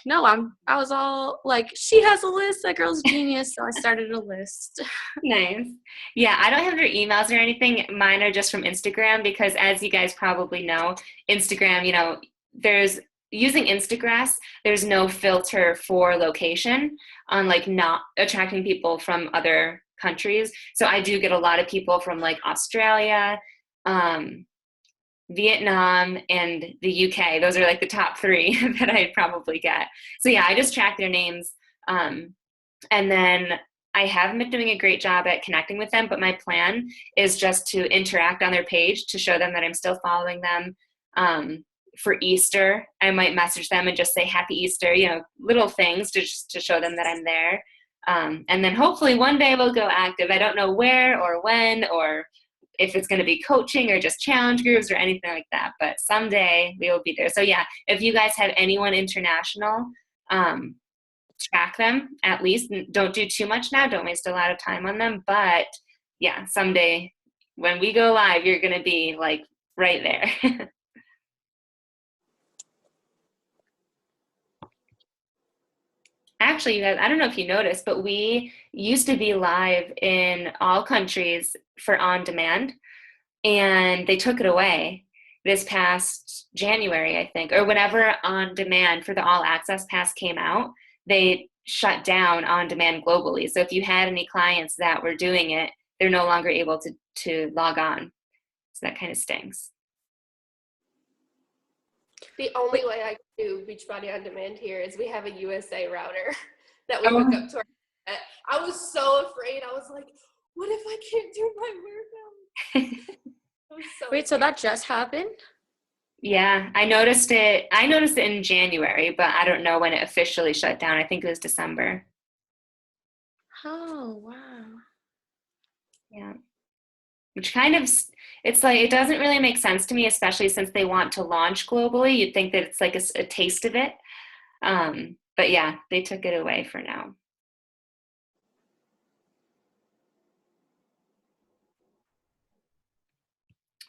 no, I was all like, she has a list, that girl's genius. So I started a list. Nice. Yeah, I don't have their emails or anything. Mine are just from Instagram because, as you guys probably know, Instagram, there's using Instagrass, there's no filter for location on like not attracting people from other countries. So I do get a lot of people from like Australia, Vietnam, and the UK. Those are like the top 3 that I'd probably get. So yeah, I just track their names. And then I haven't been doing a great job at connecting with them, but my plan is just to interact on their page to show them that I'm still following them. For Easter, I might message them and just say Happy Easter, little things to show them that I'm there. And then hopefully one day we'll go active. I don't know where or when or if it's going to be coaching or just challenge groups or anything like that, but someday we will be there. So yeah, if you guys have anyone international, track them at least. Don't do too much now. Don't waste a lot of time on them. But yeah, someday when we go live, you're going to be like right there. Actually, you guys, I don't know if you noticed, but we used to be live in all countries for on demand, and they took it away this past January, I think, or whenever on demand for the all access pass came out, they shut down on demand globally. So if you had any clients that were doing it, they're no longer able to log on. So that kind of stinks. The only way I can do Beachbody On Demand here is we have a USA router that we hook up to our internet. I was so afraid. I was like, what if I can't do my workout? Wait, so that just happened? Yeah, I noticed it in January, but I don't know when it officially shut down. I think it was December. Oh, wow. Yeah. Which kind of, it's like, it doesn't really make sense to me, especially since they want to launch globally. You'd think that it's like a taste of it. But yeah, they took it away for now.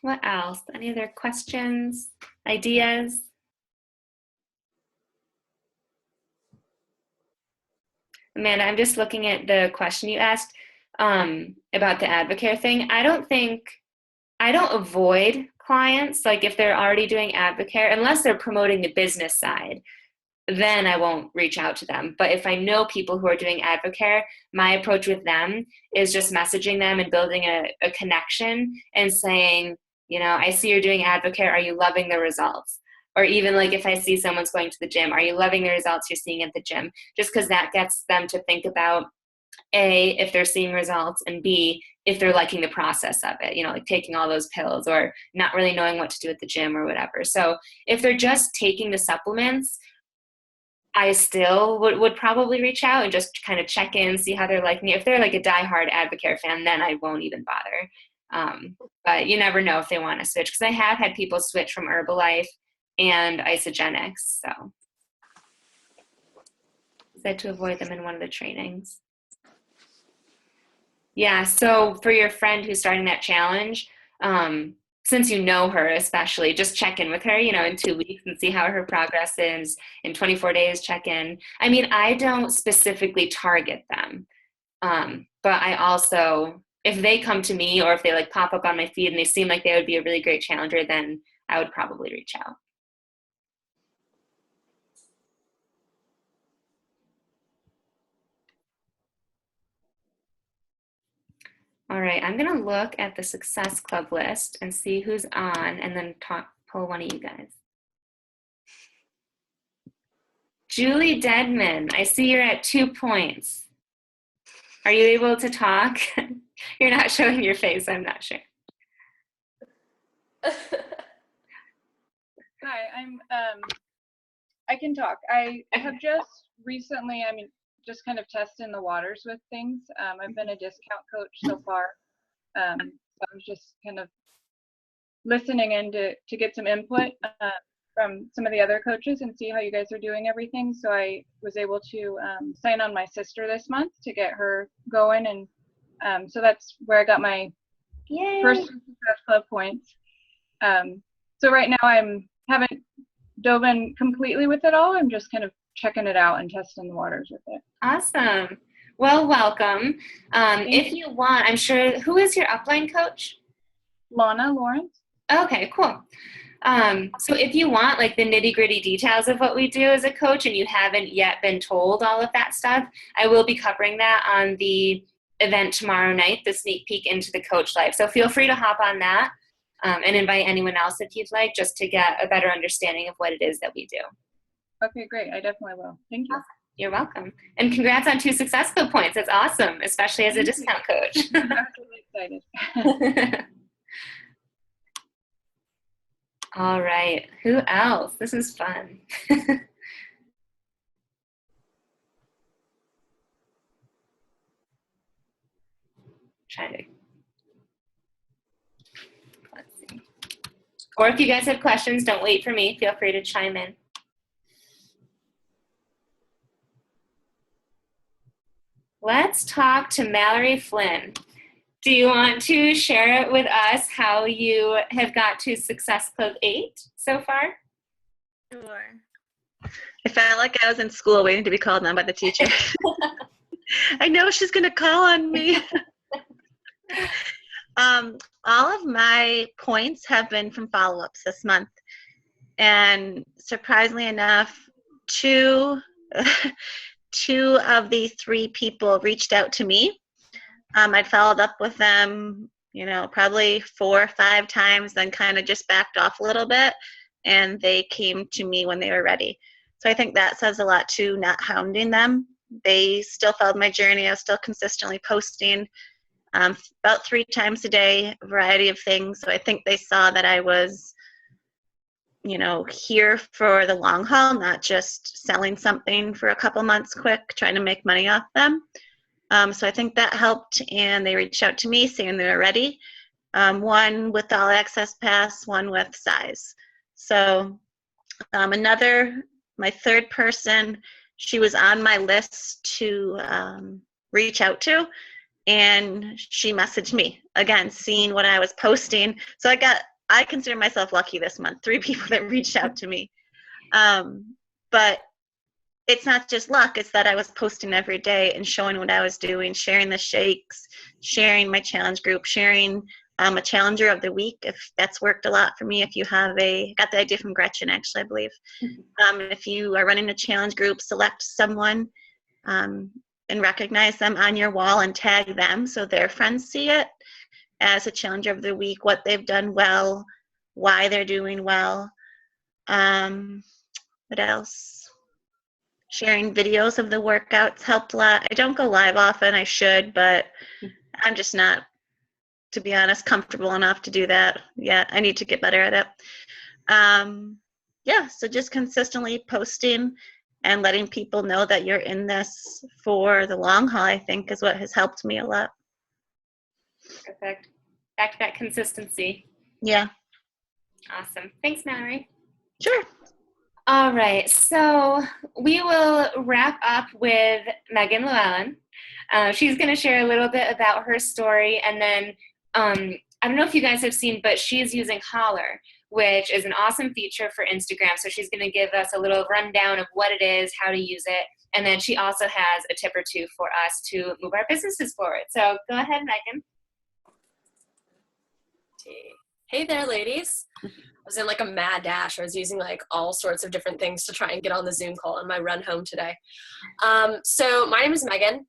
What else? Any other questions, ideas? Amanda, I'm just looking at the question you asked about the Advocare thing. I don't avoid clients, like if they're already doing Advocare, unless they're promoting the business side, then I won't reach out to them. But if I know people who are doing Advocare, my approach with them is just messaging them and building a connection and saying, I see you're doing Advocare. Are you loving the results? Or even like if I see someone's going to the gym, are you loving the results you're seeing at the gym? Just because that gets them to think about A, if they're seeing results, and B, if they're liking the process of it, like taking all those pills or not really knowing what to do at the gym or whatever. So if they're just taking the supplements, I still would probably reach out and just kind of check in, see how they're liking it. If they're like a diehard Advocare fan, then I won't even bother. But you never know if they want to switch, because I have had people switch from Herbalife and Isogenics. So I said to avoid them in one of the trainings. Yeah, so for your friend who's starting that challenge, since you know her especially, just check in with her, in 2 weeks and see how her progress is. In 24 days, check in. I mean, I don't specifically target them, but I also, if they come to me or if they like pop up on my feed and they seem like they would be a really great challenger, then I would probably reach out. All right, I'm going to look at the Success Club list and see who's on and then pull one of you guys. Julie Deadman, I see you're at 2 points. Are you able to talk? You're not showing your face, I'm not sure. Hi, I can talk. I have just recently, just kind of testing the waters with things. I've been a discount coach so far. So I'm just kind of listening in to get some input from some of the other coaches and see how you guys are doing everything. So I was able to sign on my sister this month to get her going. And so that's where I got my first Success Club points. So right now I haven't dove in completely with it all. I'm just kind of checking it out and testing the waters with it. Awesome. Well, welcome. If you want, I'm sure, who is your upline coach? Lana Lawrence? Okay, cool. So if you want like the nitty gritty details of what we do as a coach and you haven't yet been told all of that stuff, I will be covering that on the event tomorrow night, the sneak peek into the coach life. So feel free to hop on that and invite anyone else if you'd like, just to get a better understanding of what it is that we do. Okay, great. I definitely will. Thank you. You're welcome. And congrats on 2 Success Club points. That's awesome, especially as a discount coach. I'm really excited. All right. Who else? This is fun. Trying to. Let's see. Or if you guys have questions, don't wait for me. Feel free to chime in. Let's talk to Mallory Flynn. Do you want to share with us how you have got to Success Club 8 so far? Sure. I felt like I was in school waiting to be called on by the teacher. I know she's going to call on me. All of my points have been from follow-ups this month. And surprisingly enough, two of the 3 people reached out to me. I'd followed up with them, probably 4 or 5 times, then kind of just backed off a little bit, and they came to me when they were ready. So I think that says a lot too, not hounding them. They still followed my journey. I was still consistently posting about 3 times a day, a variety of things. So I think they saw that I was, here for the long haul, not just selling something for a couple months quick, trying to make money off them. So I think that helped, and they reached out to me saying they were ready. One with All Access Pass, one with size. So my third person, she was on my list to reach out to, and she messaged me, again, seeing what I was posting. So I consider myself lucky this month, 3 people that reached out to me. But it's not just luck, it's that I was posting every day and showing what I was doing, sharing the shakes, sharing my challenge group, sharing a challenger of the week, if that's worked a lot for me. If you have got the idea from Gretchen, actually, I believe. If you are running a challenge group, select someone and recognize them on your wall and tag them so their friends see it as a challenger of the week, what they've done well, why they're doing well. What else? Sharing videos of the workouts helped a lot. I don't go live often. I should, but I'm just not, to be honest, comfortable enough to do that yet. I need to get better at it. So just consistently posting and letting people know that you're in this for the long haul, I think, is what has helped me a lot. Perfect. Back to that consistency. Yeah. Awesome. Thanks, Mallory. Sure. All right, so we will wrap up with Megan Llewellyn. She's going to share a little bit about her story, and then I don't know if you guys have seen, but she's using Holler, which is an awesome feature for Instagram. So she's going to give us a little rundown of what it is, how to use it, and then she also has a tip or two for us to move our businesses forward. So go ahead, Megan. Hey there, ladies. I was in like a mad dash. I was using like all sorts of different things to try and get on the Zoom call on my run home today. So my name is Megan.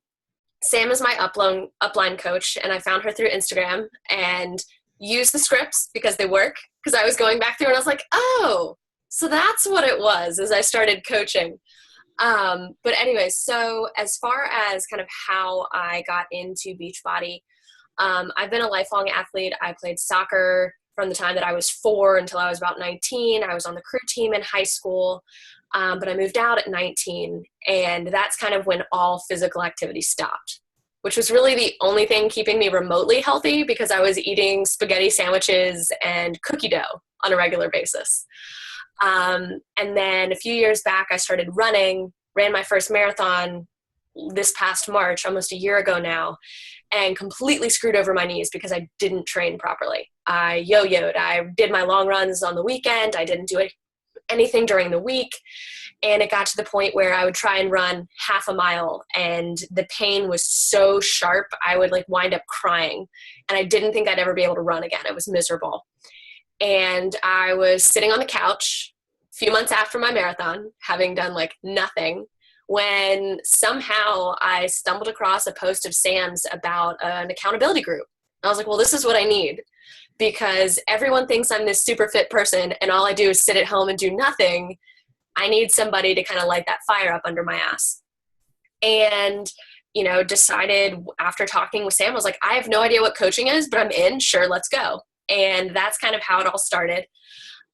Sam is my upline coach, and I found her through Instagram and used the scripts because they work, because I was going back through and I was like, oh, so that's what it was as I started coaching. But anyway, so as far as kind of how I got into Beachbody, I've been a lifelong athlete. I played soccer from the time that I was 4 until I was about 19. I was on the crew team in high school, but I moved out at 19, and that's kind of when all physical activity stopped, which was really the only thing keeping me remotely healthy, because I was eating spaghetti sandwiches and cookie dough on a regular basis. And then a few years back, I started running, ran my first marathon this past March, almost a year ago now, and completely screwed over my knees because I didn't train properly. I yo-yoed. I did my long runs on the weekend. I didn't do anything during the week. And it got to the point where I would try and run half a mile, and the pain was so sharp, I would like wind up crying. And I didn't think I'd ever be able to run again. It was miserable. And I was sitting on the couch a few months after my marathon, having done like nothing, when somehow I stumbled across a post of Sam's about an accountability group. I was like, well, this is what I need, because everyone thinks I'm this super fit person and all I do is sit at home and do nothing. I need somebody to kind of light that fire up under my ass. And, you know, decided after talking with Sam, I was like, I have no idea what coaching is, but I'm in. Sure, let's go. And that's kind of how it all started.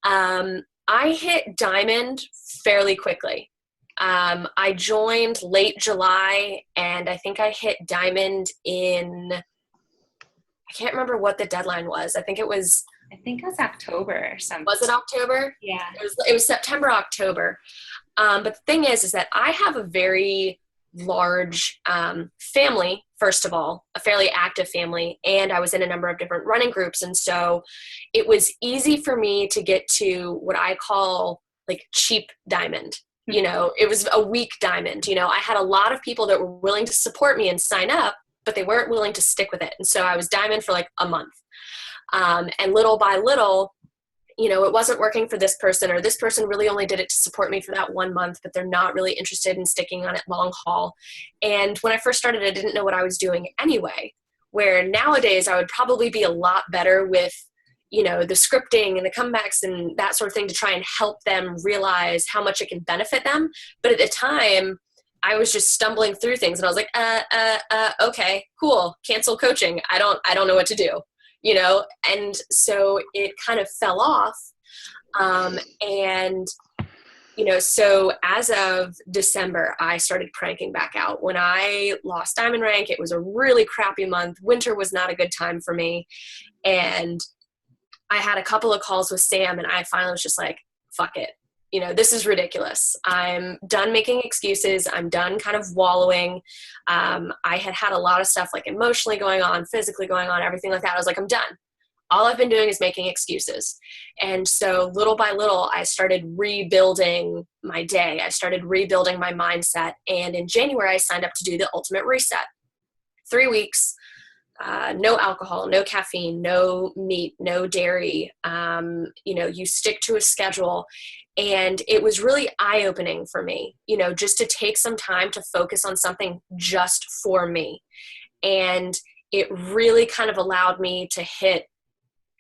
I hit Diamond fairly quickly. I joined late July, and I think I hit Diamond in, I can't remember what the deadline was. I think it was October or something. Was it October? Yeah. It was September, October. But the thing is that I have a very large family, first of all, a fairly active family, and I was in a number of different running groups. And so it was easy for me to get to what I call like cheap Diamond. You know, it was a weak Diamond. You know, I had a lot of people that were willing to support me and sign up, but they weren't willing to stick with it. And so I was Diamond for like a month. And little by little, you know, it wasn't working for this person, or this person really only did it to support me for that 1 month, but they're not really interested in sticking on it long haul. And when I first started, I didn't know what I was doing anyway, where nowadays I would probably be a lot better with, you know, the scripting and the comebacks and that sort of thing to try and help them realize how much it can benefit them. But at the time, I was just stumbling through things, and I was like, okay, cool, cancel coaching. I don't know what to do, you know? And so it kind of fell off. And, you know, so as of December, I started cranking back out. When I lost Diamond rank, it was a really crappy month. Winter was not a good time for me. And I had a couple of calls with Sam, and I finally was just like, fuck it. You know, this is ridiculous. I'm done making excuses. I'm done kind of wallowing. I had a lot of stuff like emotionally going on, physically going on, everything like that. I was like, I'm done. All I've been doing is making excuses. And so little by little, I started rebuilding my day. I started rebuilding my mindset. And in January, I signed up to do the Ultimate Reset. 3 weeks. No alcohol, no caffeine, no meat, no dairy. You know, you stick to a schedule. And it was really eye-opening for me, you know, just to take some time to focus on something just for me. And it really kind of allowed me to hit,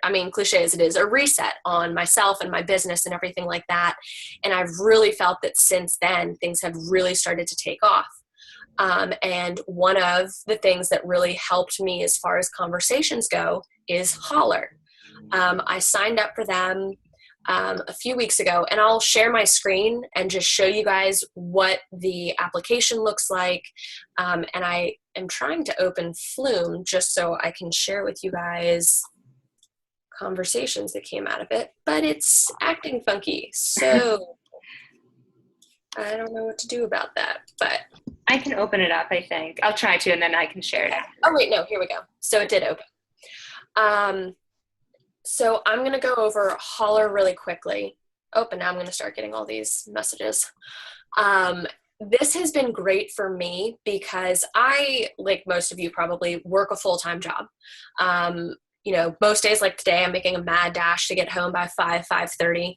I mean, cliche as it is, a reset on myself and my business and everything like that. And I've really felt that since then, things have really started to take off. And one of the things that really helped me as far as conversations go is Holler. I signed up for them a few weeks ago, and I'll share my screen and just show you guys what the application looks like. And I am trying to open Flume just so I can share with you guys conversations that came out of it, but it's acting funky. So I don't know what to do about that, but I can open it up, I think. I'll try to, and then I can share it. Oh, wait, no, here we go. So it did open. So I'm going to go over Holler really quickly. Oh, and now I'm going to start getting all these messages. This has been great for me because I, like most of you probably, work a full-time job. You know, most days like today, I'm making a mad dash to get home by 5:30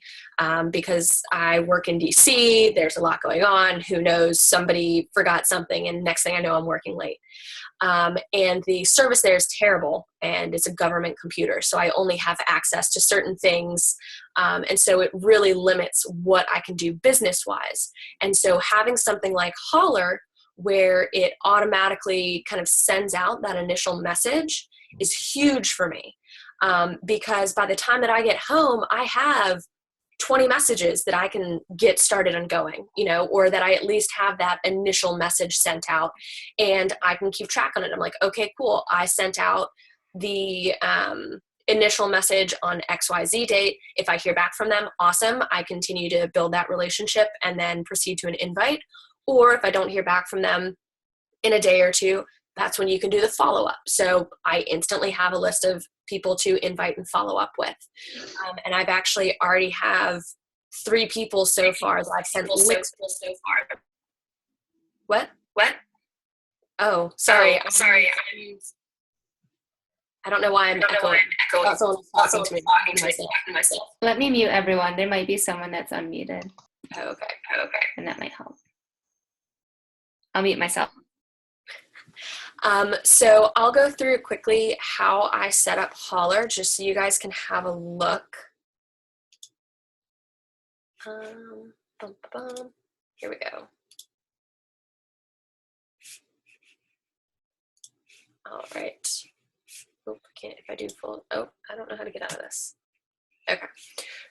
because I work in DC. There's a lot going on. Who knows? Somebody forgot something, and next thing I know, I'm working late. And the service there is terrible, and it's a government computer, so I only have access to certain things. And so it really limits what I can do business-wise. And so having something like Holler, where it automatically kind of sends out that initial message, is huge for me, because by the time that I get home, I have 20 messages that I can get started on going, you know, or that I at least have that initial message sent out, and I can keep track on it. I'm like, okay, cool. I sent out the initial message on XYZ date. If I hear back from them, awesome. I continue to build that relationship and then proceed to an invite. Or if I don't hear back from them in a day or two, that's when you can do the follow-up. So I instantly have a list of people to invite and follow up with. And I've actually already have 3 people so far that I've sent links. What? Oh, sorry. I don't know why I'm echoing. That's someone talking to me. Myself. Let me mute everyone. There might be someone that's unmuted, Oh, okay. and that might help. I'll mute myself. So I'll go through quickly how I set up Holler, just so you guys can have a look. Here we go. All right. Oop, I can't, if I do full, oh, I don't know how to get out of this. Okay.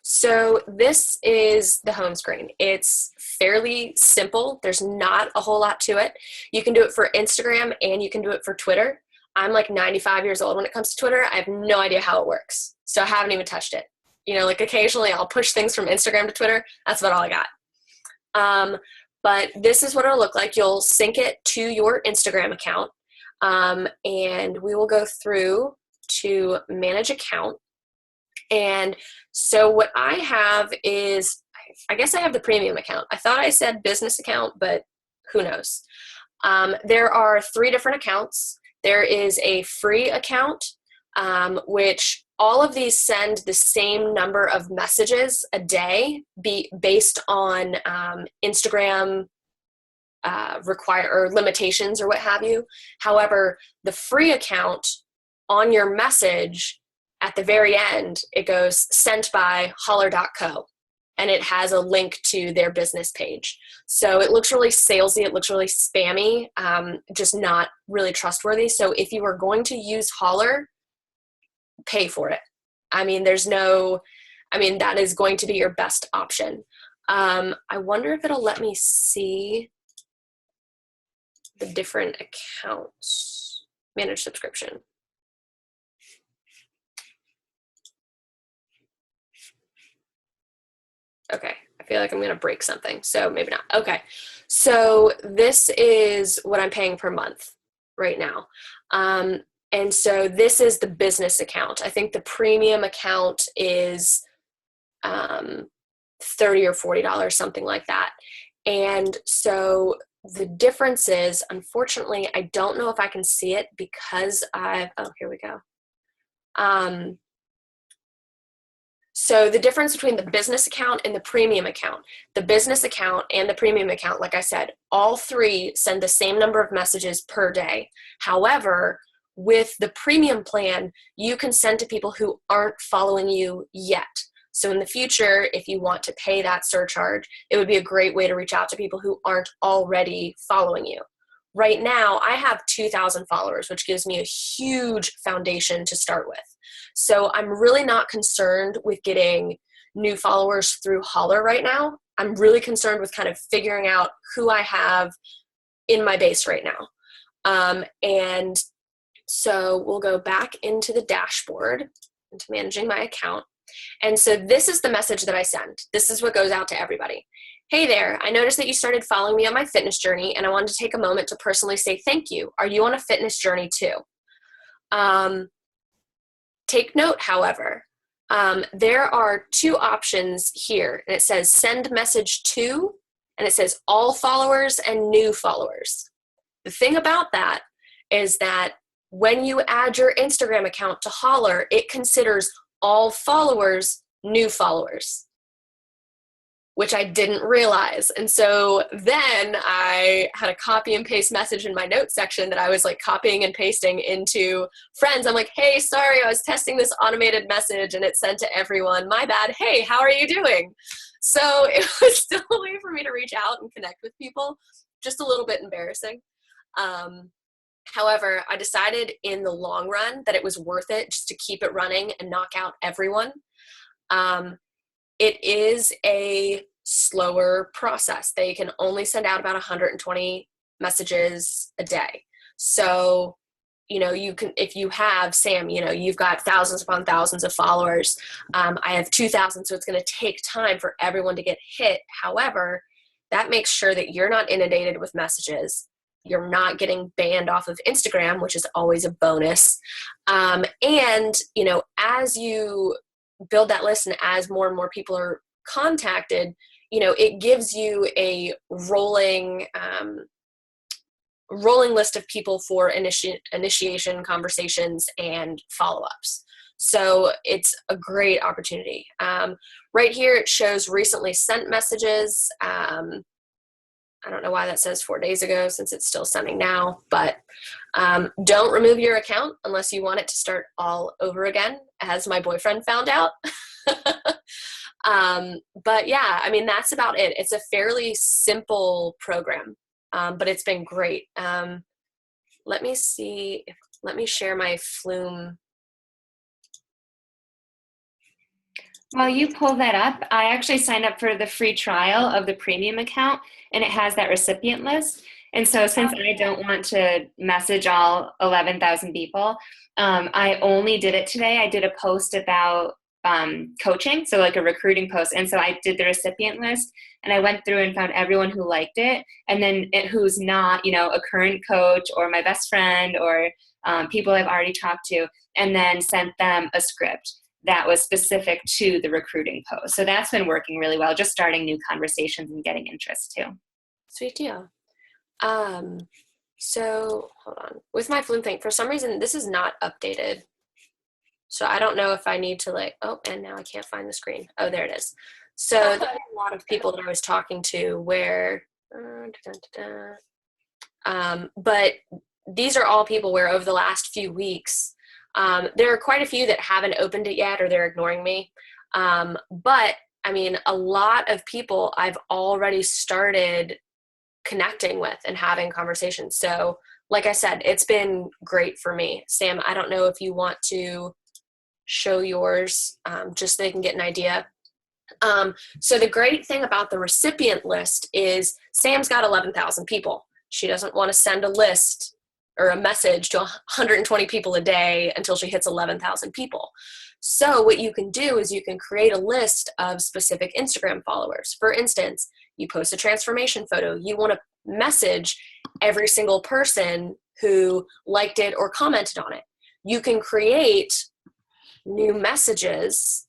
So this is the home screen. It's fairly simple. There's not a whole lot to it. You can do it for Instagram and you can do it for Twitter. I'm like 95 years old when it comes to Twitter. I have no idea how it works. So I haven't even touched it. You know, like occasionally I'll push things from Instagram to Twitter. That's about all I got. But this is what it'll look like. You'll sync it to your Instagram account. And we will go through to manage account. And so what I have is, I guess I have the premium account. I thought I said business account, but who knows? There are 3 different accounts. There is a free account, which all of these send the same number of messages a day, based on Instagram require or limitations or what have you. However, the free account, on your message at the very end, it goes sent by holler.co, and it has a link to their business page. So it looks really salesy, it looks really spammy, just not really trustworthy. So if you are going to use Holler, pay for it. I mean, that is going to be your best option. I wonder if it'll let me see the different accounts. Manage subscription. Okay, I feel like I'm going to break something, so maybe not. Okay, so this is what I'm paying per month right now. And so this is the business account. I think the premium account is $30 or $40, something like that. And so the difference is, unfortunately, I don't know if I can see it because here we go. So the difference between the business account and the premium account, the business account and the premium account, like I said, all 3 send the same number of messages per day. However, with the premium plan, you can send to people who aren't following you yet. So in the future, if you want to pay that surcharge, it would be a great way to reach out to people who aren't already following you. Right now, I have 2,000 followers, which gives me a huge foundation to start with. So I'm really not concerned with getting new followers through Holler right now. I'm really concerned with kind of figuring out who I have in my base right now. And so we'll go back into the dashboard, into managing my account. And so this is the message that I send. This is what goes out to everybody. Hey there, I noticed that you started following me on my fitness journey, and I wanted to take a moment to personally say thank you. Are you on a fitness journey too? Take note, however, there are 2 options here, and it says send message to, and it says all followers and new followers. The thing about that is that when you add your Instagram account to Holler, it considers all followers new followers, which I didn't realize. And so then I had a copy and paste message in my notes section that I was like copying and pasting into friends. I'm like, hey, sorry, I was testing this automated message and it sent to everyone. My bad. Hey, how are you doing? So it was still a way for me to reach out and connect with people. Just a little bit embarrassing. However, I decided in the long run that it was worth it just to keep it running and knock out everyone. It is a slower process. They can only send out about 120 messages a day. So, you know, you can, if you have, Sam, you know, you've got thousands upon thousands of followers. I have 2,000, so it's going to take time for everyone to get hit. However, that makes sure that you're not inundated with messages. You're not getting banned off of Instagram, which is always a bonus. And, you know, as you build that list and as more and more people are contacted, it gives you a rolling list of people for initiation conversations and follow-ups. So it's a great opportunity. Right here it shows recently sent messages. I don't know why that says 4 days ago since it's still sending now, but don't remove your account unless you want it to start all over again, as my boyfriend found out. But yeah, I mean, that's about it. It's a fairly simple program, but it's been great. Let me share my Flume. While you pull that up, I actually signed up for the free trial of the premium account, and it has that recipient list. And so since I don't want to message all 11,000 people, I only did it today. I did a post about coaching, so like a recruiting post. And so I did the recipient list, and I went through and found everyone who liked it, and then who's not, a current coach or my best friend or people I've already talked to, and then sent them a script that was specific to the recruiting post. So that's been working really well, just starting new conversations and getting interest too. Sweet deal. So hold on. With my Flume thing, for some reason, this is not updated. So I don't know if I need to and now I can't find the screen. Oh, there it is. So there's a lot of people that I was talking to where, but these are all people where over the last few weeks, there are quite a few that haven't opened it yet or they're ignoring me. But I mean, a lot of people I've already started connecting with and having conversations. So like I said, it's been great for me. Sam, I don't know if you want to show yours just so they can get an idea. So the great thing about the recipient list is Sam's got 11,000 people. She doesn't want to send a list or a message to 120 people a day until she hits 11,000 people. So what you can do is you can create a list of specific Instagram followers. For instance, you post a transformation photo. You want to message every single person who liked it or commented on it. You can create new messages.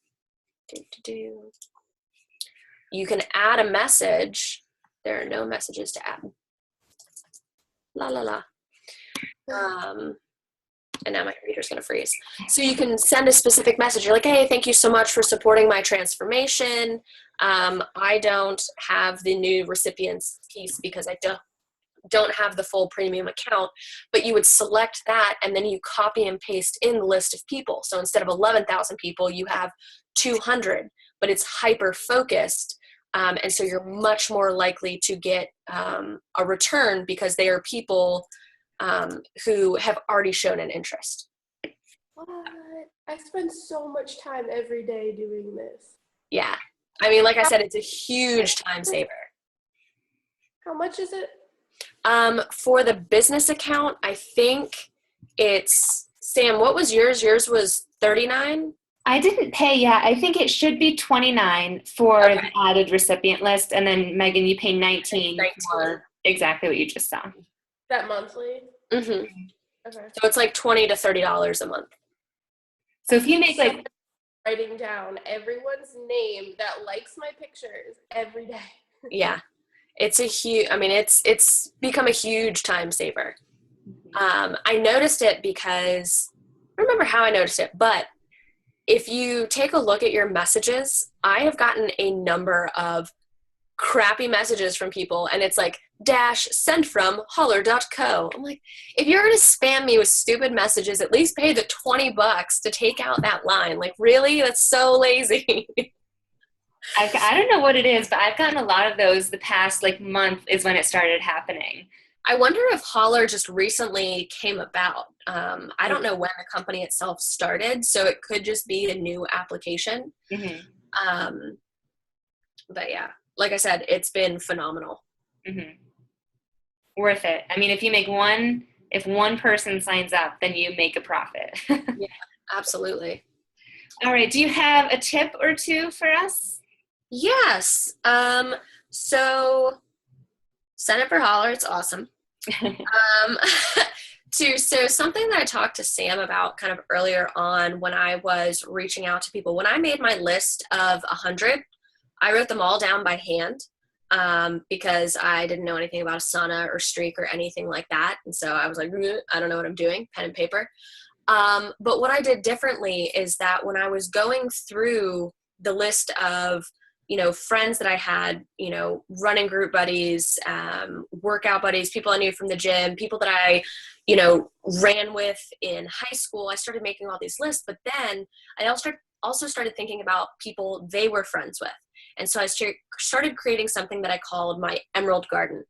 You can add a message. There are no messages to add. La la la. And now my computer's going to freeze. So you can send a specific message. You're like, hey, thank you so much for supporting my transformation. I don't have the new recipients piece because I don't have the full premium account, but you would select that and then you copy and paste in the list of people. So instead of 11,000 people, you have 200, but it's hyper focused. And so you're much more likely to get a return because they are people who have already shown an interest. What? I spend so much time every day doing this. Yeah. I mean, like I said, it's a huge time saver. How much is it? For the business account, I think it's, Sam, what was yours? Yours was $39? I didn't pay yet. I think it should be $29 for the added recipient list. And then Megan, you pay $19 for exactly what you just saw. That monthly? Mm-hmm. Okay. So it's like $20 to $30 a month. So if you make like writing down everyone's name that likes my pictures every day. Yeah. It's a huge, I mean, it's become a huge time saver. I noticed it because, I don't remember how I noticed it, but if you take a look at your messages, I have gotten a number of crappy messages from people, and it's like, --sent from holler.co. I'm like, if you're going to spam me with stupid messages, at least pay the $20 to take out that line. Like, really? That's so lazy. I don't know what it is, but I've gotten a lot of those the past month is when it started happening. I wonder if Holler just recently came about. I don't know when the company itself started, so it could just be a new application. Mm-hmm. But yeah, like I said, it's been phenomenal. Mm-hmm. Worth it. I mean, if one person signs up, then you make a profit. Yeah, absolutely. All right. Do you have a tip or two for us? Yes. So sign up for Holler. It's awesome. So something that I talked to Sam about kind of earlier on when I was reaching out to people, when I made my list of 100, I wrote them all down by hand because I didn't know anything about Asana or Streak or anything like that. And so I was like, I don't know what I'm doing, pen and paper. But what I did differently is that when I was going through the list of, friends that I had, running group buddies, workout buddies, people I knew from the gym, people that I, ran with in high school, I started making all these lists. But then I also started thinking about people they were friends with. And so I started creating something that I called my Emerald Garden.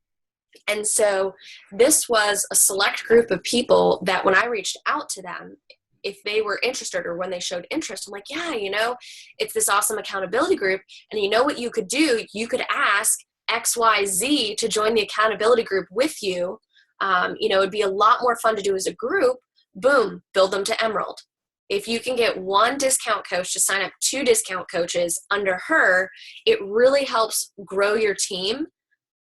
And so this was a select group of people that when I reached out to them, if they were interested or when they showed interest, I'm like, yeah, it's this awesome accountability group. And you know what you could do? You could ask XYZ to join the accountability group with you. It'd be a lot more fun to do as a group. Boom, build them to Emerald. If you can get one discount coach to sign up 2 discount coaches under her, it really helps grow your team.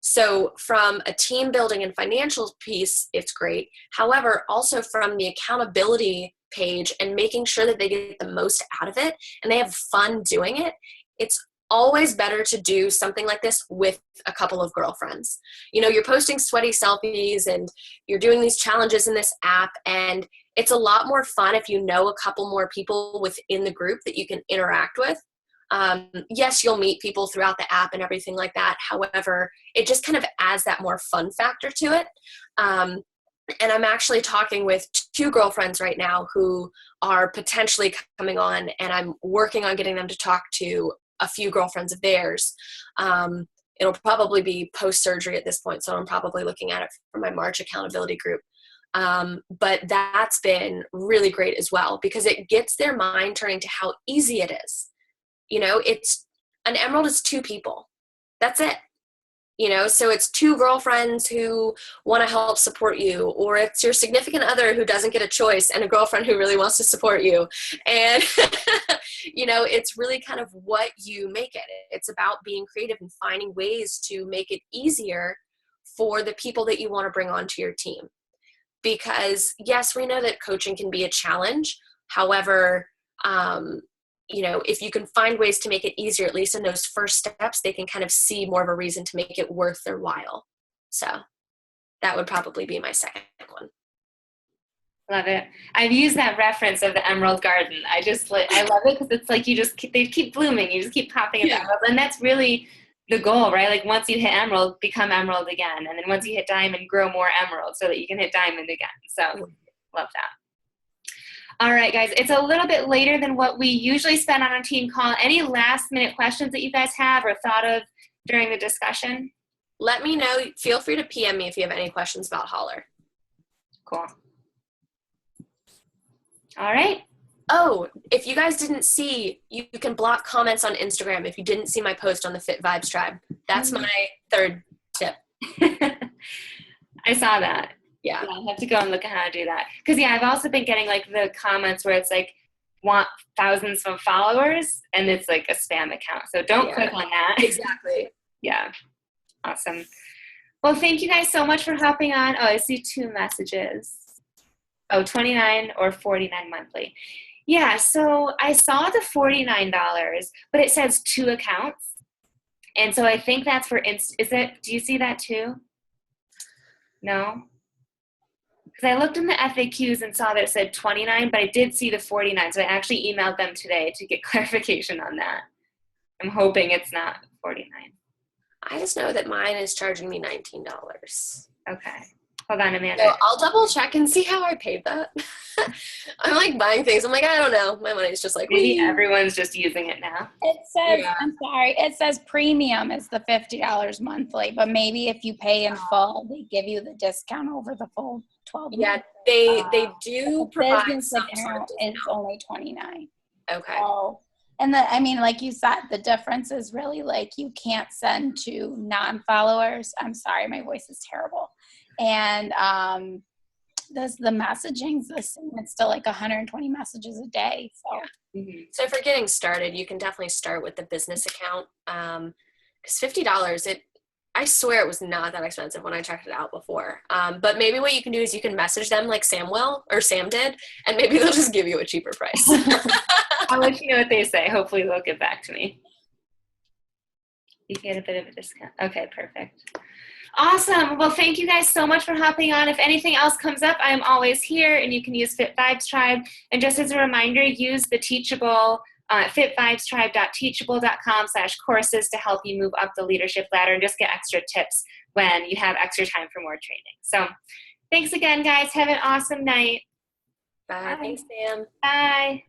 So from a team building and financial piece, it's great. However, also from the accountability page and making sure that they get the most out of it and they have fun doing it, it's always better to do something like this with a couple of girlfriends. You're posting sweaty selfies and you're doing these challenges in this app, and it's a lot more fun if you know a couple more people within the group that you can interact with. Yes, you'll meet people throughout the app and everything like that. However, it just kind of adds that more fun factor to it. And I'm actually talking with 2 girlfriends right now who are potentially coming on, and I'm working on getting them to talk to a few girlfriends of theirs. It'll probably be post-surgery at this point, so I'm probably looking at it for my March accountability group. But that's been really great as well because it gets their mind turning to how easy it is. It's an Emerald is 2 people. That's it. So it's 2 girlfriends who want to help support you, or it's your significant other who doesn't get a choice and a girlfriend who really wants to support you. And, it's really kind of what you make it. It's about being creative and finding ways to make it easier for the people that you want to bring onto your team. Because yes, we know that coaching can be a challenge. However, if you can find ways to make it easier, at least in those first steps, they can kind of see more of a reason to make it worth their while. So that would probably be my second one. Love it. I've used that reference of the Emerald Garden. I love it because it's like they keep blooming. You just keep popping up emeralds. And that's really the goal, right? Like once you hit Emerald, become Emerald again. And then once you hit Diamond, grow more Emerald so that you can hit Diamond again. So love that. All right, guys, it's a little bit later than what we usually spend on a team call. Any last minute questions that you guys have or thought of during the discussion? Let me know. Feel free to PM me if you have any questions about Holler. Cool. All right. Oh, if you guys didn't see, you can block comments on Instagram if you didn't see my post on the Fit Vibes Tribe. That's my 3rd tip. I saw that. Yeah. I'll have to go and look at how to do that. Because, I've also been getting, like, the comments where it's, like, want thousands of followers, and it's, like, a spam account. So don't click on that. Exactly. Yeah. Awesome. Well, thank you guys so much for hopping on. Oh, I see 2 messages. Oh, $29 or $49 monthly. Yeah, so I saw the $49, but it says 2 accounts. And so I think that's for, do you see that too? No? Because I looked in the FAQs and saw that it said 29, but I did see the 49. So I actually emailed them today to get clarification on that. I'm hoping it's not 49. I just know that mine is charging me $19. Okay. Hold on, Amanda. So I'll double check and see how I paid that. I'm like buying things. I'm like, I don't know. My money's just like, maybe everyone's just using it now. It says, I'm sorry, it says premium is the $50 monthly, but maybe if you pay in full, they give you the discount over the full 12 months. Yeah, they do provide business some account sort of is only $29. Okay. So, and like you said, the difference is really like you can't send to non-followers. I'm sorry, my voice is terrible. And the messaging's the same. It's still like 120 messages a day. So, So for getting started, you can definitely start with the business account. Because $50, I swear it was not that expensive when I checked it out before. But maybe what you can do is you can message them like Sam did, and maybe they'll just give you a cheaper price. I'll let you know what they say. Hopefully they'll get back to me. You get a bit of a discount. Okay, perfect. Awesome. Well, thank you guys so much for hopping on. If anything else comes up, I am always here, and you can use Fit Vibes Tribe. And just as a reminder, use the Teachable, fitvibestribe.teachable.com/courses to help you move up the leadership ladder and just get extra tips when you have extra time for more training. So thanks again, guys. Have an awesome night. Bye. Thanks, Sam. Bye.